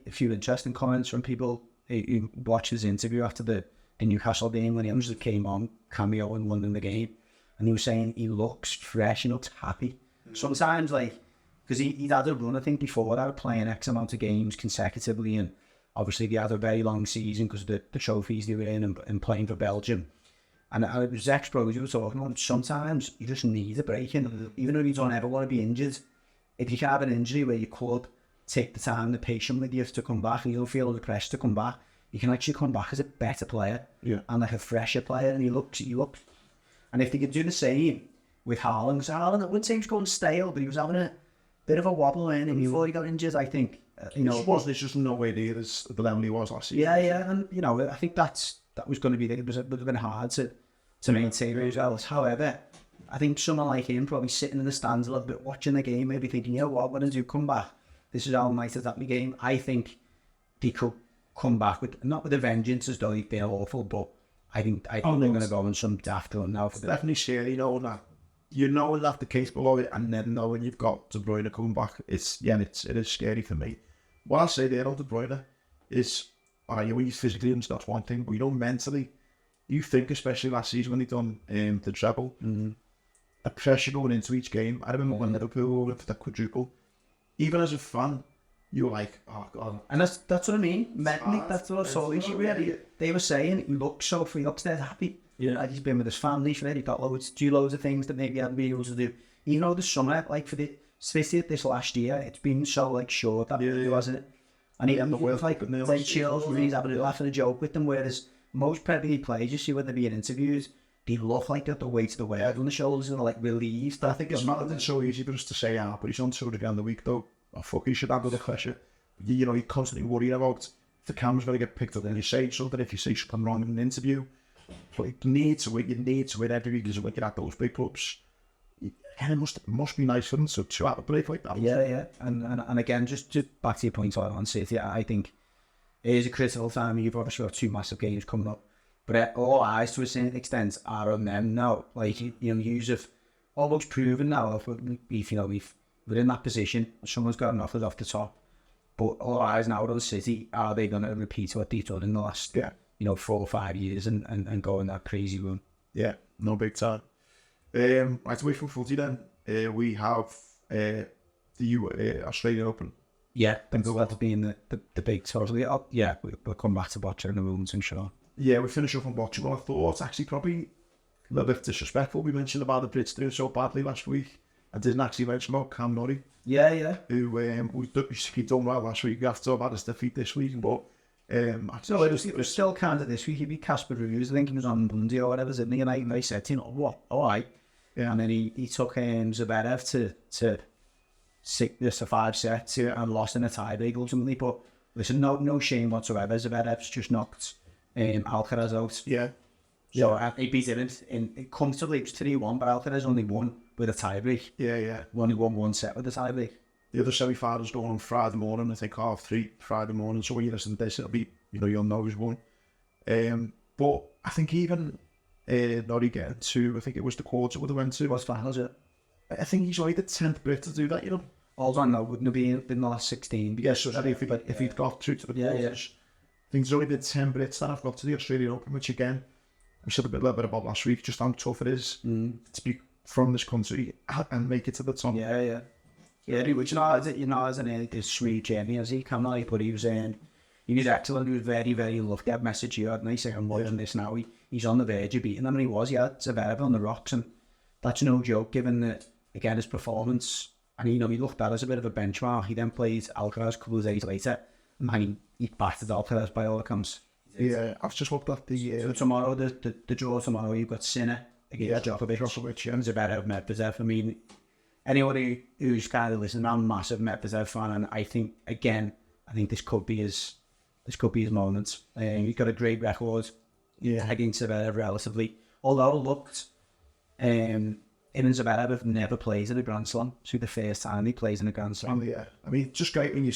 a few interesting comments from people who watched his interview after the Newcastle game when he just came on, cameo and won in the game. And he was saying he looks fresh, he looks happy. Sometimes, because he'd had a run, I think, before that, playing X amount of games consecutively, and obviously they had a very long season because of the trophies they were in and playing for Belgium. And it was ex-pros you were talking about. Sometimes you just need a break, and even though you don't ever want to be injured, if you can have an injury where you could take the time, the patience with you to come back, and you don't feel the pressure to come back, you can actually come back as a better player, and a fresher player, and he looks. And if they could do the same with Haaland, because Haaland, I wouldn't say he was going stale, but he was having a bit of a wobble in, and before he got injured, I think, there's just no way near the level he was last season. Yeah, and I think that was going to be, it would have been hard to maintain results. However, I think someone like him probably sitting in the stands a little bit, watching the game, maybe thinking, when I do come back, this is how I might attack the game. I think he could come back not with a vengeance as though he'd been awful, but I think they're going to go on some daft run now. It's definitely scary, that. You know that's the case below it, and then knowing you've got De Bruyne coming back, it is scary for me. What I'll say there on De Bruyne is, when he's physically and that's one thing, but mentally, you think, especially last season when he done the treble, the pressure going into each game. I remember when Liverpool went for the quadruple. Even as a fan, you're like, oh god. And that's what I mean. Mentally, that's what I saw. They were saying he looks dead happy. Yeah, he's been with his family, he got loads of things that maybe he hadn't been able to do. The summer, especially this last year, it's been so short that wasn't it? And he had the chills when he's having a laugh and a joke with them, whereas most Premier League players you see when they're being interviewed, they look like they've the weight of the world on the shoulders and they're relieved. I think it's not so easy for us to say, but he's on tour again the week though. Oh fuck, he should handle the pressure. You're constantly worrying about if the camera's going to get picked up and you say something, if you say something wrong in an interview. But you need to win every week as a wicket at those big clubs. And it must be nice for them to have a break like that. Yeah. And again, just back to your point on City, I think it is a critical time. You've obviously got 2 massive games coming up. But all eyes, to a certain extent, are on them now. Like, you have almost proven now, if we're in that position, someone's got an offer off the top. But all eyes now are on City. Are they going to repeat what they've done in the last, 4 or 5 years and go on that crazy run? Yeah, no big time. Right away from footy then, we have the Australian Open. Yeah, I think that'll be in the big total. Yeah, we'll come back to boxing in a moment, I'm sure. Yeah, we finish off on boxing. Well, I thought it's actually probably a little bit disrespectful. We mentioned about the Brits doing so badly last week. I didn't actually mention about Cam Norrie. Yeah. Who he done well last week after about his defeat this week, but so it was still kind of this week. He beat Casper Ruud. I think he was on Monday or whatever, didn't he? And I said, what? All right. Yeah. And then he took Zverev to 5 sets and lost in a tiebreak ultimately. But listen, no shame whatsoever. Zverev's just knocked Alcaraz out. Yeah. So he beat him comfortably. It was 3-1, but Alcaraz only won with a tiebreak. Yeah. Only won 1 set with a tiebreak. The other semi-finals going on Friday morning, I think 3:30 Friday morning. So when you listen to this, it'll be, you'll know who's won. But I think even Norrie getting to, I think it was the quarter would have went to. What's finals, yeah? I think he's only the 10th Brit to do that, All done now, wouldn't have been the last 16. Yes, so if he'd got through to the quarters. I think there's only been 10 Brits that have got to the Australian Open, which again, we said a little bit about last week, just how tough it is to be from this country and make it to the top. Yeah, which as a sweet journey as he came out, but he was excellent. He was very, very lucky. That message he had, and I say I'm watching this now. He's on the verge of beating them, and he was. He had Zverev on the rocks, and that's no joke given that again his performance. And he looked at as a bit of a benchmark. He then played Alcaraz a couple of days later, and he battered Alcaraz by all accounts. Yeah, I've just looked at the so tomorrow, the draw tomorrow. You've got Sinner against Djokovic, and Zverev, Medvedev. I mean, anybody who's kind of listening, I'm a massive Medvedev fan, and I think this could be his moment. He's got a great record against Zverev relatively. Although it looked, him and Zverev have never played in a Grand Slam. So the first time he plays in a Grand Slam. Yeah, I mean, just great when you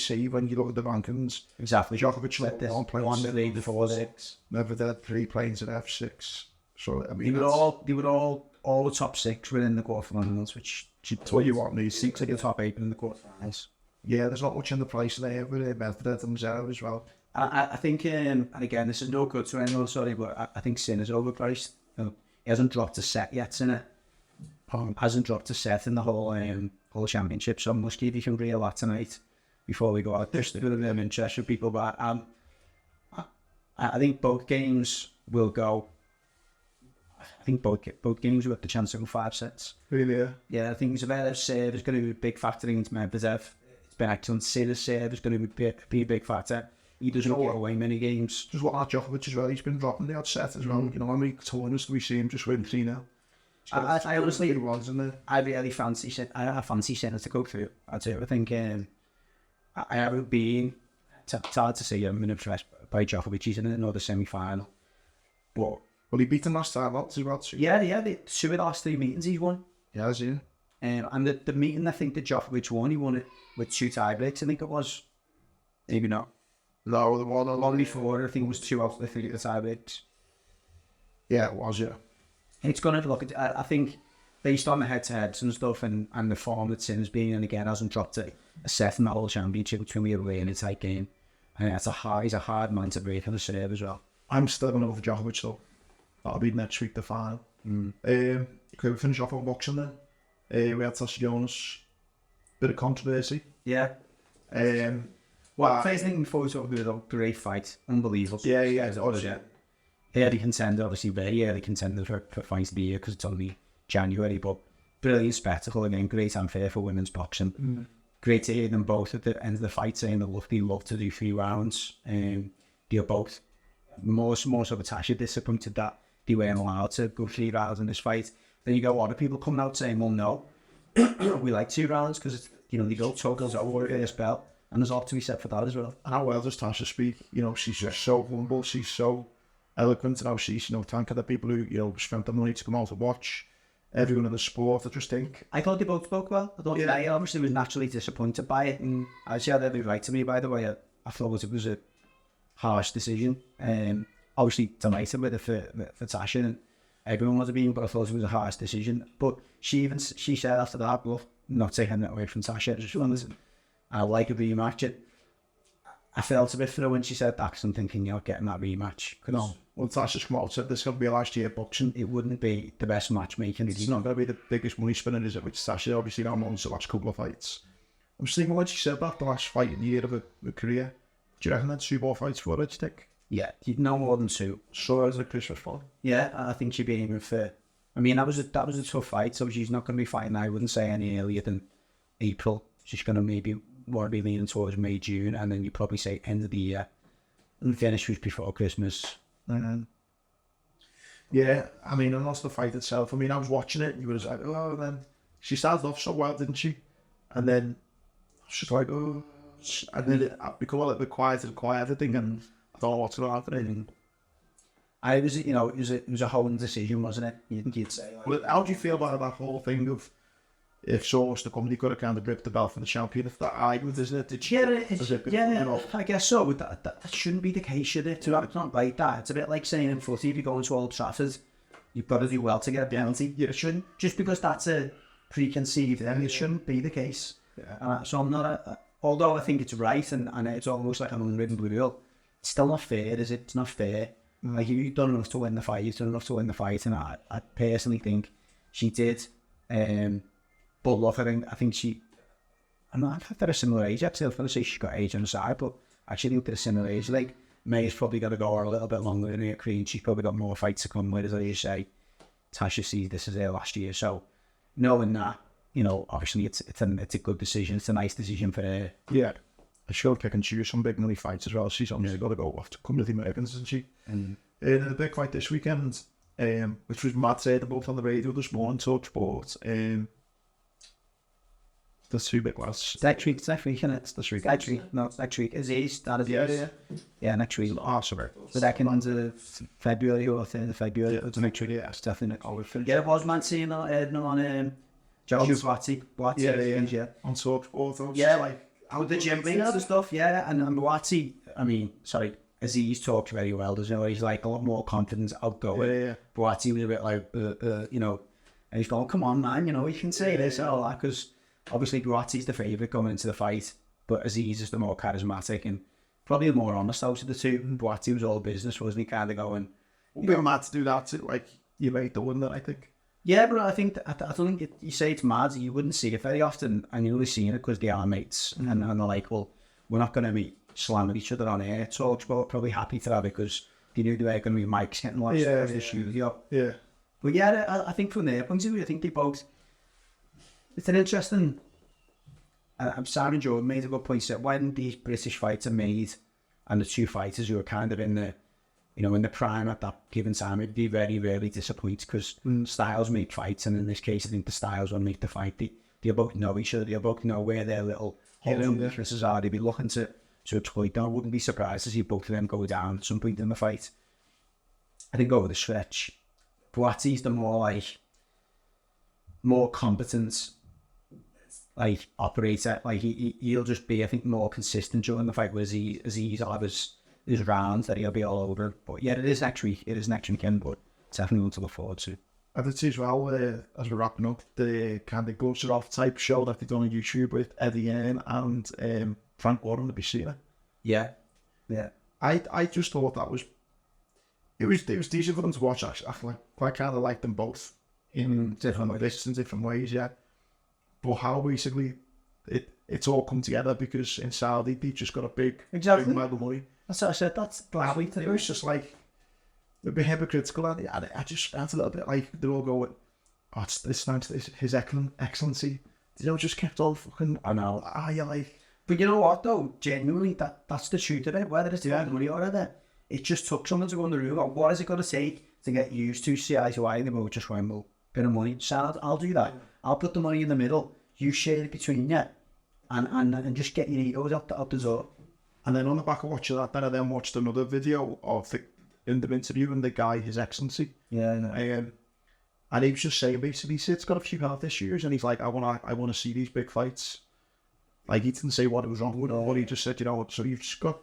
look at the rankings. Exactly. Djokovic let this 1, 3, 4, 6. Medvedev 3 planes at F6. So I mean, they were all the top 6 were in the quarterfinals, which that's what you want. These 6 of the top 8 in the quarterfinals. Yeah, there's not much in the price there with Medvedev and Zverev as well. I think, and again, this is no good to anyone, sorry, but I think Sinner's overpriced. He hasn't dropped a set yet, Sinner. Hasn't dropped a set in the whole championship, so I must give you can reel that tonight before we go out. Just a bit of interest for people, but I think both games will go. I think both games will have the chance to go 5 sets. Really? Yeah, I think Zverev's serve is going to be a big factor against Medvedev. It's been excellent. Sinner's serve is going to be a big factor. He doesn't give away many games. Just what Djokovic as well. He's been dropping the odd set as well. How many tournaments do we see him just win 3-0? I honestly, ones in there. I really fancy Sinner to go through. I think I haven't been. It's hard to say I'm impressed by Djokovic. He's in another semi-final, but he beat him last time out as well. Yeah. The 2 of the last 3 meetings he's won. Yeah, has he? And the meeting I think that Djokovic won, he won it with 2 tiebreaks. I think it was. Maybe not. No, the one before I think it was 2 out of the 3 tiebreaks. Yeah, it was. Yeah. It's going to look at, I think, based on the head-to-heads and stuff and the form that Sinner's been, and again, hasn't dropped a set in that whole championship, which will be a really tight game. And he's a hard man to break on the serve as well. I'm still going to go for Djokovic, though. That'll be next week, the final. Okay, we finish off on boxing then. We had Tasha Jonas. Bit of controversy. Yeah. First thing before we talk about a great fight. Unbelievable. Yeah. Early contender, obviously very early contender for fight of the year because it's only January, but brilliant spectacle again, great and fair for women's boxing. Great to hear them both at the end of the fight saying they love to do 3 rounds. They're both more so Tasha disappointed that they weren't allowed to go 3 rounds in this fight. Then you got a lot of people coming out saying, well, no, we like 2 rounds because they go totals over a belt, and there's a lot to be said for that as well. And how well does Tasha speak? She's just so humble, she's so eloquent, and how she's thanking the people who spent the money to come out to watch, everyone in the sport. I just think I thought they both spoke well. I thought I obviously was naturally disappointed by it, and I had every right to me. By the way, I thought it was a harsh decision. Obviously delighted with it for Tasha and everyone was being, but I thought it was a harsh decision. But she said after that, look, not taking it away from Tasha, just wanted, I like a rematch. I felt a bit for her when she said that, because I'm thinking, getting that rematch. No. Well, Tasha's come out and said this could be a last year boxing. It wouldn't be the best matchmaking. It's not going to be the biggest money spinner, is it? Which Tasha obviously now won the last couple of fights. I'm just thinking when she said that, the last fight in the year of her career, do you reckon that's 2 more fights for her, do you think? Yeah, no more than 2. So as a Christmas fight. Yeah, I think she'd be aiming for. I mean, that was a tough fight, so she's not going to be fighting. I wouldn't say any earlier than April. She's going to maybe want to be leaning towards May, June, and then you probably say end of the year and finish was before Christmas. Yeah, I mean, and also the fight itself. I mean, I was watching it, and you was like, oh, and then she started off so well, didn't she? And then she's like, oh, and then it became a little bit quieter and quieter thing, and I don't know what's going to happen. It was a whole decision, wasn't it? You'd say. Well, how do you feel about that whole thing of if so was the company could have kind of gripped the belt for the champion? If that argument, isn't it? I guess so. That shouldn't be the case, should it? It's not like that. It's a bit like saying in footy, if you go into Old Trafford, you've got to do well to get a penalty. It shouldn't, just because that's a preconceived thing, it shouldn't be the case. Yeah. So I'm not, although I think it's right and it's almost like an unwritten rule, it's still not fair, is it? It's not fair. Like, you've done enough to win the fight, and I personally think she did. But look, I think I'm not at a similar age, actually. I was going to say she's got age on the side, but actually I think they're a similar age. Like, May's probably got to go a little bit longer in her career, and she's probably got more fights to come with, as I say. Tasha sees this as her last year, so knowing that, obviously it's a good decision. It's a nice decision for her. Yeah. She'll pick and choose some big money fights as well. She's only got to go off to come to the Americans, isn't she? And in the big fight this weekend, which was Matt said both on the radio this morning, Talk Sport, there's 2 big ones. Next week, isn't it? It's this week. Next week. No, it's next week. Yeah, next week. Oh, sorry. The 2nd of February or 3rd of February. It's next week, yeah. It's definitely not. Yeah, it was Man City on Joe Boatti. Yeah. On Talk Sport. Yeah, like, with the gym leaders and stuff, yeah. And Boatti, Aziz talked very well, doesn't he? He's like a lot more confident, outgoing. Yeah. Boatti was a bit like, and he's going, come on, man, you can say this and all that, because obviously Boatti's the favourite going into the fight, but Aziz is the more charismatic and probably the more honest out of the two. Boatti was all business, wasn't he? Kind of going, a bit mad to do that, like, you made the one that I think. Yeah, but I don't think you say it's mad. You wouldn't see it very often, and you're only seeing it because they are mates, and they're like, well, we're not going to be slamming each other on air. Talks, but probably happy to have it because they knew they were going to be mics getting lost in the studio. Yeah. But yeah, I think from their point of view, I think they both. It's an interesting. Simon Jordan made a good point that when these British fights are made, and the 2 fighters who are kind of in the. In the prime at that given time, it'd be very, very disappointing because styles make fights, and in this case, I think the styles will make the fight. They both know each other, they both know where their little differences are. They'd be looking to exploit them. I wouldn't be surprised to see both of them go down at some point in the fight. I think over the stretch, Boatti's the more competent, operator. Like, he'll just be, I think, more consistent during the fight, whereas he's his rounds that he'll be all over. But yeah, it is next weekend, but definitely one to look forward to. And it's as well, as we're wrapping up, the kind of gloves are off type show that they done on YouTube with Eddie Hearn and Frank Warren to be seen it. Yeah. I just thought that was it was decent for them to watch. Actually, I quite kind of like them both in different ways, yeah. But how basically it's all come together because in Saudi they just got a big amount of money. That's what I said. That's gladly. It was just like a bit hypocritical, and I just felt a little bit like they're all going, "Oh, it's nice, His Excellency." Just kept on fucking. I know. You're like, but you know what though? Genuinely, that's the truth of it. Whether it's the money or other, it just took someone to go on the roof. What is it going to take to get used to see eye to eye? And they both just went, well, bit of money. So I'll do that. I'll put the money in the middle. You share it between you, and just get your egos out the door. And then on the back of watching that, then I watched another video of in the interview and the guy, His Excellency. Yeah, I know. And he was just saying basically, he's got a few health issues, and he's like, I want to see these big fights. Like, he didn't say what was wrong with it, but he just said, so you've just got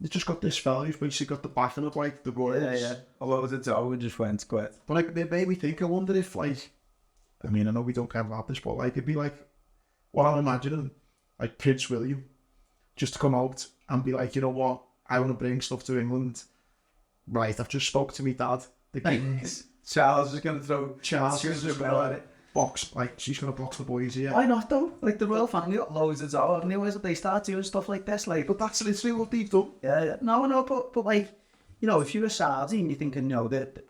you just got this fella who's basically got the backing of like the Royals. Yeah. A lot of the dough and just went quit. But like, it made me think, I wonder if like, I mean, I know we don't care about this, but like, it'd be like, what I'm imagining, like Prince William, just to come out and be like, you know what, I want to bring stuff to England. Right, I've just spoke to me dad. The Kings. Charles is going to throw Charles is is at it. box, like, she's going to box the boys here. Why not though? Like the royal family got loads of dough, and they start doing stuff like this, like. But that's literally what they've done. Yeah. No, but like, you know, if you're a Saudi and you're thinking, no, that,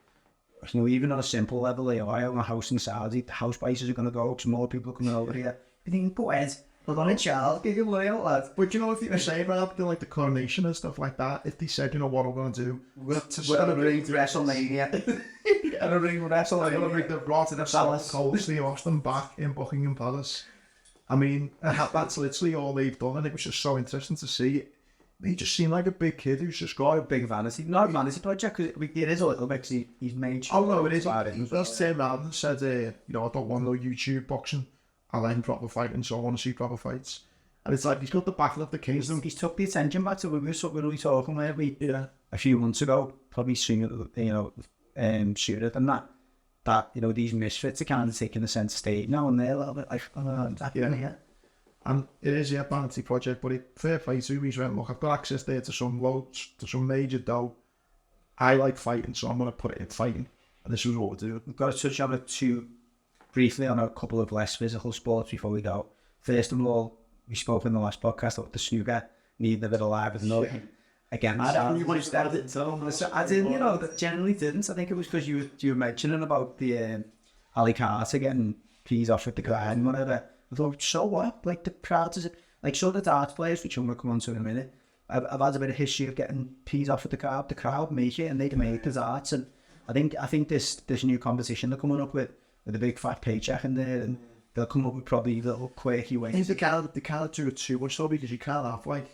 you know, even on a simple level, you know, I own a house in Saudi, the house prices are going to go up, because more people are coming over here. You think, go ahead, we're on a Charles, give him money out, lad. But you know, if you were saying rather than like the coronation and stuff like that, if they said, you know what, we're going to do, We're going to bring WrestleMania. We're going to bring I'm going to WrestleMania. bring the brought to the Palace. Cold Steve Austin back in Buckingham Palace. I mean, that's literally all they've done, and it was just so interesting to see. He just seemed like a big kid who's just got a Big vanity. Not vanity project, because it is a little bit, because he's made sure. Oh no, it is. about it. That's turned around and said, you know, I don't want no YouTube boxing. I like proper fighting, so I want to see proper fights. And it's like he's got the battle of the kings. He's took the attention back to when we were talking about a few months ago, probably sooner, you know, sooner than that. That, you know, these misfits are kind of taking the centre stage now, and they're a little bit like, yeah. And it is a vanity project, but fair play to him. He's went, look, I've got access there to some loads, to some major dough. I like fighting, so I'm going to put it in fighting. And this is what we're doing. We've got to touch on it briefly on a couple of less physical sports before we go. First of all, we spoke in the last podcast about the snooker needing a bit of live with another. Again, I didn't, you know, that generally didn't. I think it was because you were mentioning about the Ali Carter getting peas off at the ground and whatever. I thought, so what? Like the crowd is like, so the darts players, which I'm going to come on to in a minute. I've had a bit of history of getting peas off at the crowd. The crowd make it, and they make the darts. And I think this new competition they're coming up with a big fat paycheck in there, and they'll come up with probably little quirky ways. I think they can't do it too much though, because you can't have like.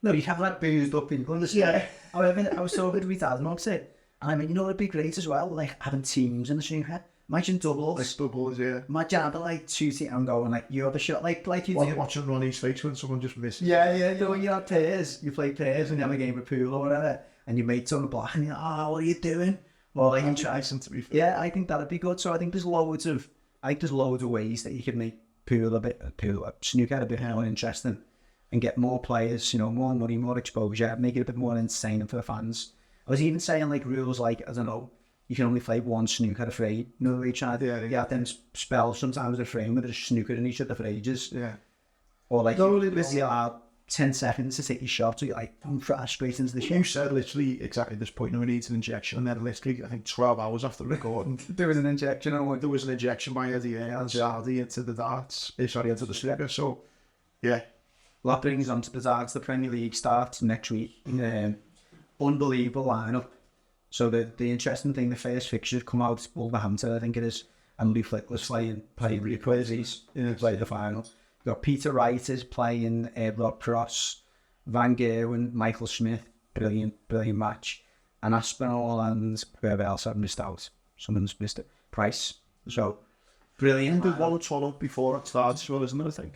No, you can't like boozed up in London. Yeah. However, I was talking to my dad about it. And I mean, you know, it'd be great as well, like having teams in the snooker. Imagine doubles. Like doubles, yeah. Imagine having like 2 teams and going like, you're the shot, like you do. Watching Ronnie's face when someone just misses. Yeah. You have pairs. You play pairs and you have a game of pool or whatever, and your mate's on the block and you're like, oh, what are you doing? Well, I can try some to be fair. Yeah, I think that'd be good. So I think there's loads of ways that you could make snooker a bit more interesting and get more players, you know, more money, more exposure, make it a bit more insane for the fans. I was even saying like rules like, I don't know, you can only play one snooker a frame. You know, they try to get them spells sometimes a frame where there's snooker in each other for ages. Yeah. Or like, you only allow 10 seconds to take your shot, so you're like, straight into the shot. You said literally exactly this point, no, we need an injection, and then literally, I think 12 hours after recording, there was an injection, there was an injection by Eddie and Jardy into the darts, into the snooker, so, yeah. Well, that brings on to the darts. The Premier League starts next week. Unbelievable lineup. So the interesting thing, the first fixtures come out, Wolverhampton, I think it is, and Lee Flickler's playing Quizzes in the final. You've got Peter Wright is playing Rob Cross, Van Gerwen, Michael Smith, brilliant match, and Aspinall and whoever else I've missed out. Someone's missed it. Price. So, brilliant. There's one or two before it starts, so isn't it, I think?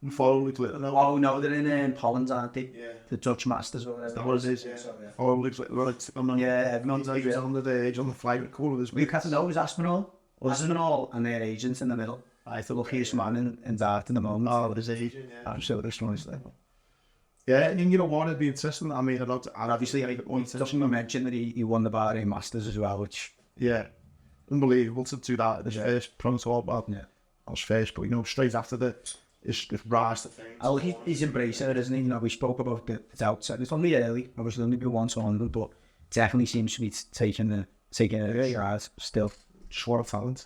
And follow Luke Little now. Oh no, they're in Holland, aren't they? Yeah. The Dutch Masters or whatever. That was it. Yeah. Oh, Luke Little. Everyone's on the age on the flight with cool of his. Newcastle was Aspinall, and their agents in the middle. I the luckiest man in dart in the moment. Oh, his agent, yeah. Absolutely astonishing. Yeah, and you know what, it'd be interesting. I mean, and obviously, I mentioned that he won the Bahrain Masters as well, which unbelievable to do that at the first pro tour. Well, I was first, but you know, straight after it's rise to fame. He's embracing it, isn't he? You know, we spoke about the outside. It's only early. Obviously, only been 1-100, but definitely seems to be taking it really hard still. Just what a talent.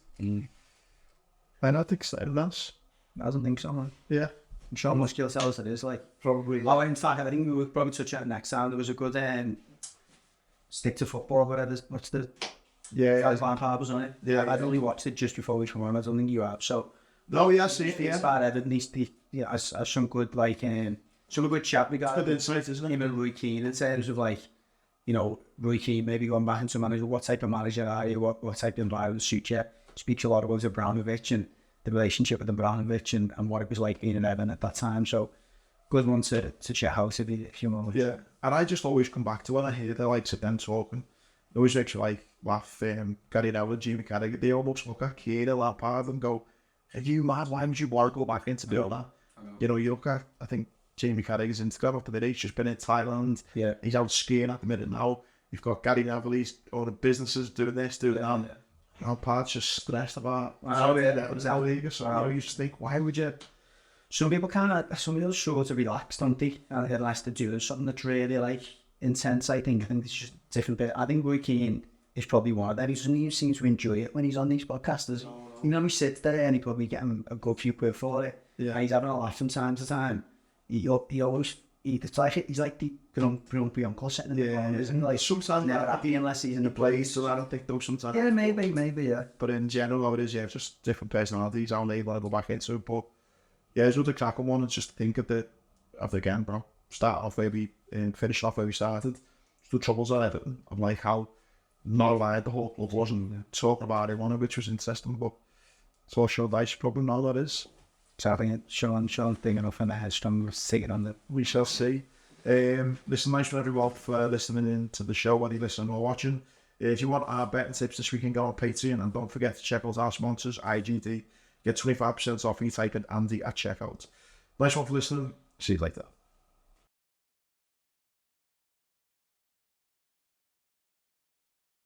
I don't think so. I don't think so, man. Yeah. I'm sure most skill tells it is, like. Probably. Oh, in fact, I think we would probably touch on it next time. There was a good stick to football, whatever. What's the... Yeah. Lampard was on it. Yeah. I'd only watched it just before we come on. I don't think you have, so... No, yeah, see it, yeah. Bad Everton, as some good, like, some good chat we got. Good insight, isn't it? Him and Roy Keane in terms of, like, you know, Roy Keane maybe going back into manager. What type of manager are you? What type of environment suits you? Speaks a lot about Abramovich and the relationship with Abramovich and what it was like being in Everton at that time. So good one to check out if you want. Yeah, and I just always come back to when I hear the likes of them talking. It always makes you like laugh. Gary Neville, Jimmy Carragher, they almost look at Keane, Lampard, and go, "Are you mad? Why would you want to go back into doing that?" You know, you look at, I think Jamie Carragher's Instagram up to the day. He's just been in Thailand. Yeah, he's out skiing at the minute now. You've got Gary Neville. He's owning businesses, doing this, doing that. Lampard's just stressed about how Liga. So you just think, why would you? Some people struggle to relax, don't they? And unless they're doing something that's really like intense. I think it's just a different bit. I think Roy Keane is probably one of them. He doesn't even seem to enjoy it when he's on these podcasters. You know, he sits there and he probably get him a good few quid for it. Yeah, and he's having a laugh from time to time. He's like the grumpy uncle sitting in the corner, isn't he? Like Sometimes never happy unless he's in the place. So I don't think those sometimes. Yeah, maybe, yeah. But in general, it is, yeah, just different personalities. How they go back into it. But yeah, it's another cracking one. And just think of the game, bro. Start off where we finish off where we started. The troubles at Everton. I'm like how not alive the whole club wasn't talking about it, which was interesting. But it's all showed dice problem now, that is. So I think Sean thinking off in the headstrong, sitting on the. We shall see. Listen, nice to everyone for listening in to the show, whether you listen or watching. If you want our betting tips this week, you can go on Patreon, and don't forget to check out our sponsors, IGD. Get 25% off when you type in Andy at checkout. Nice one for listening. See you later.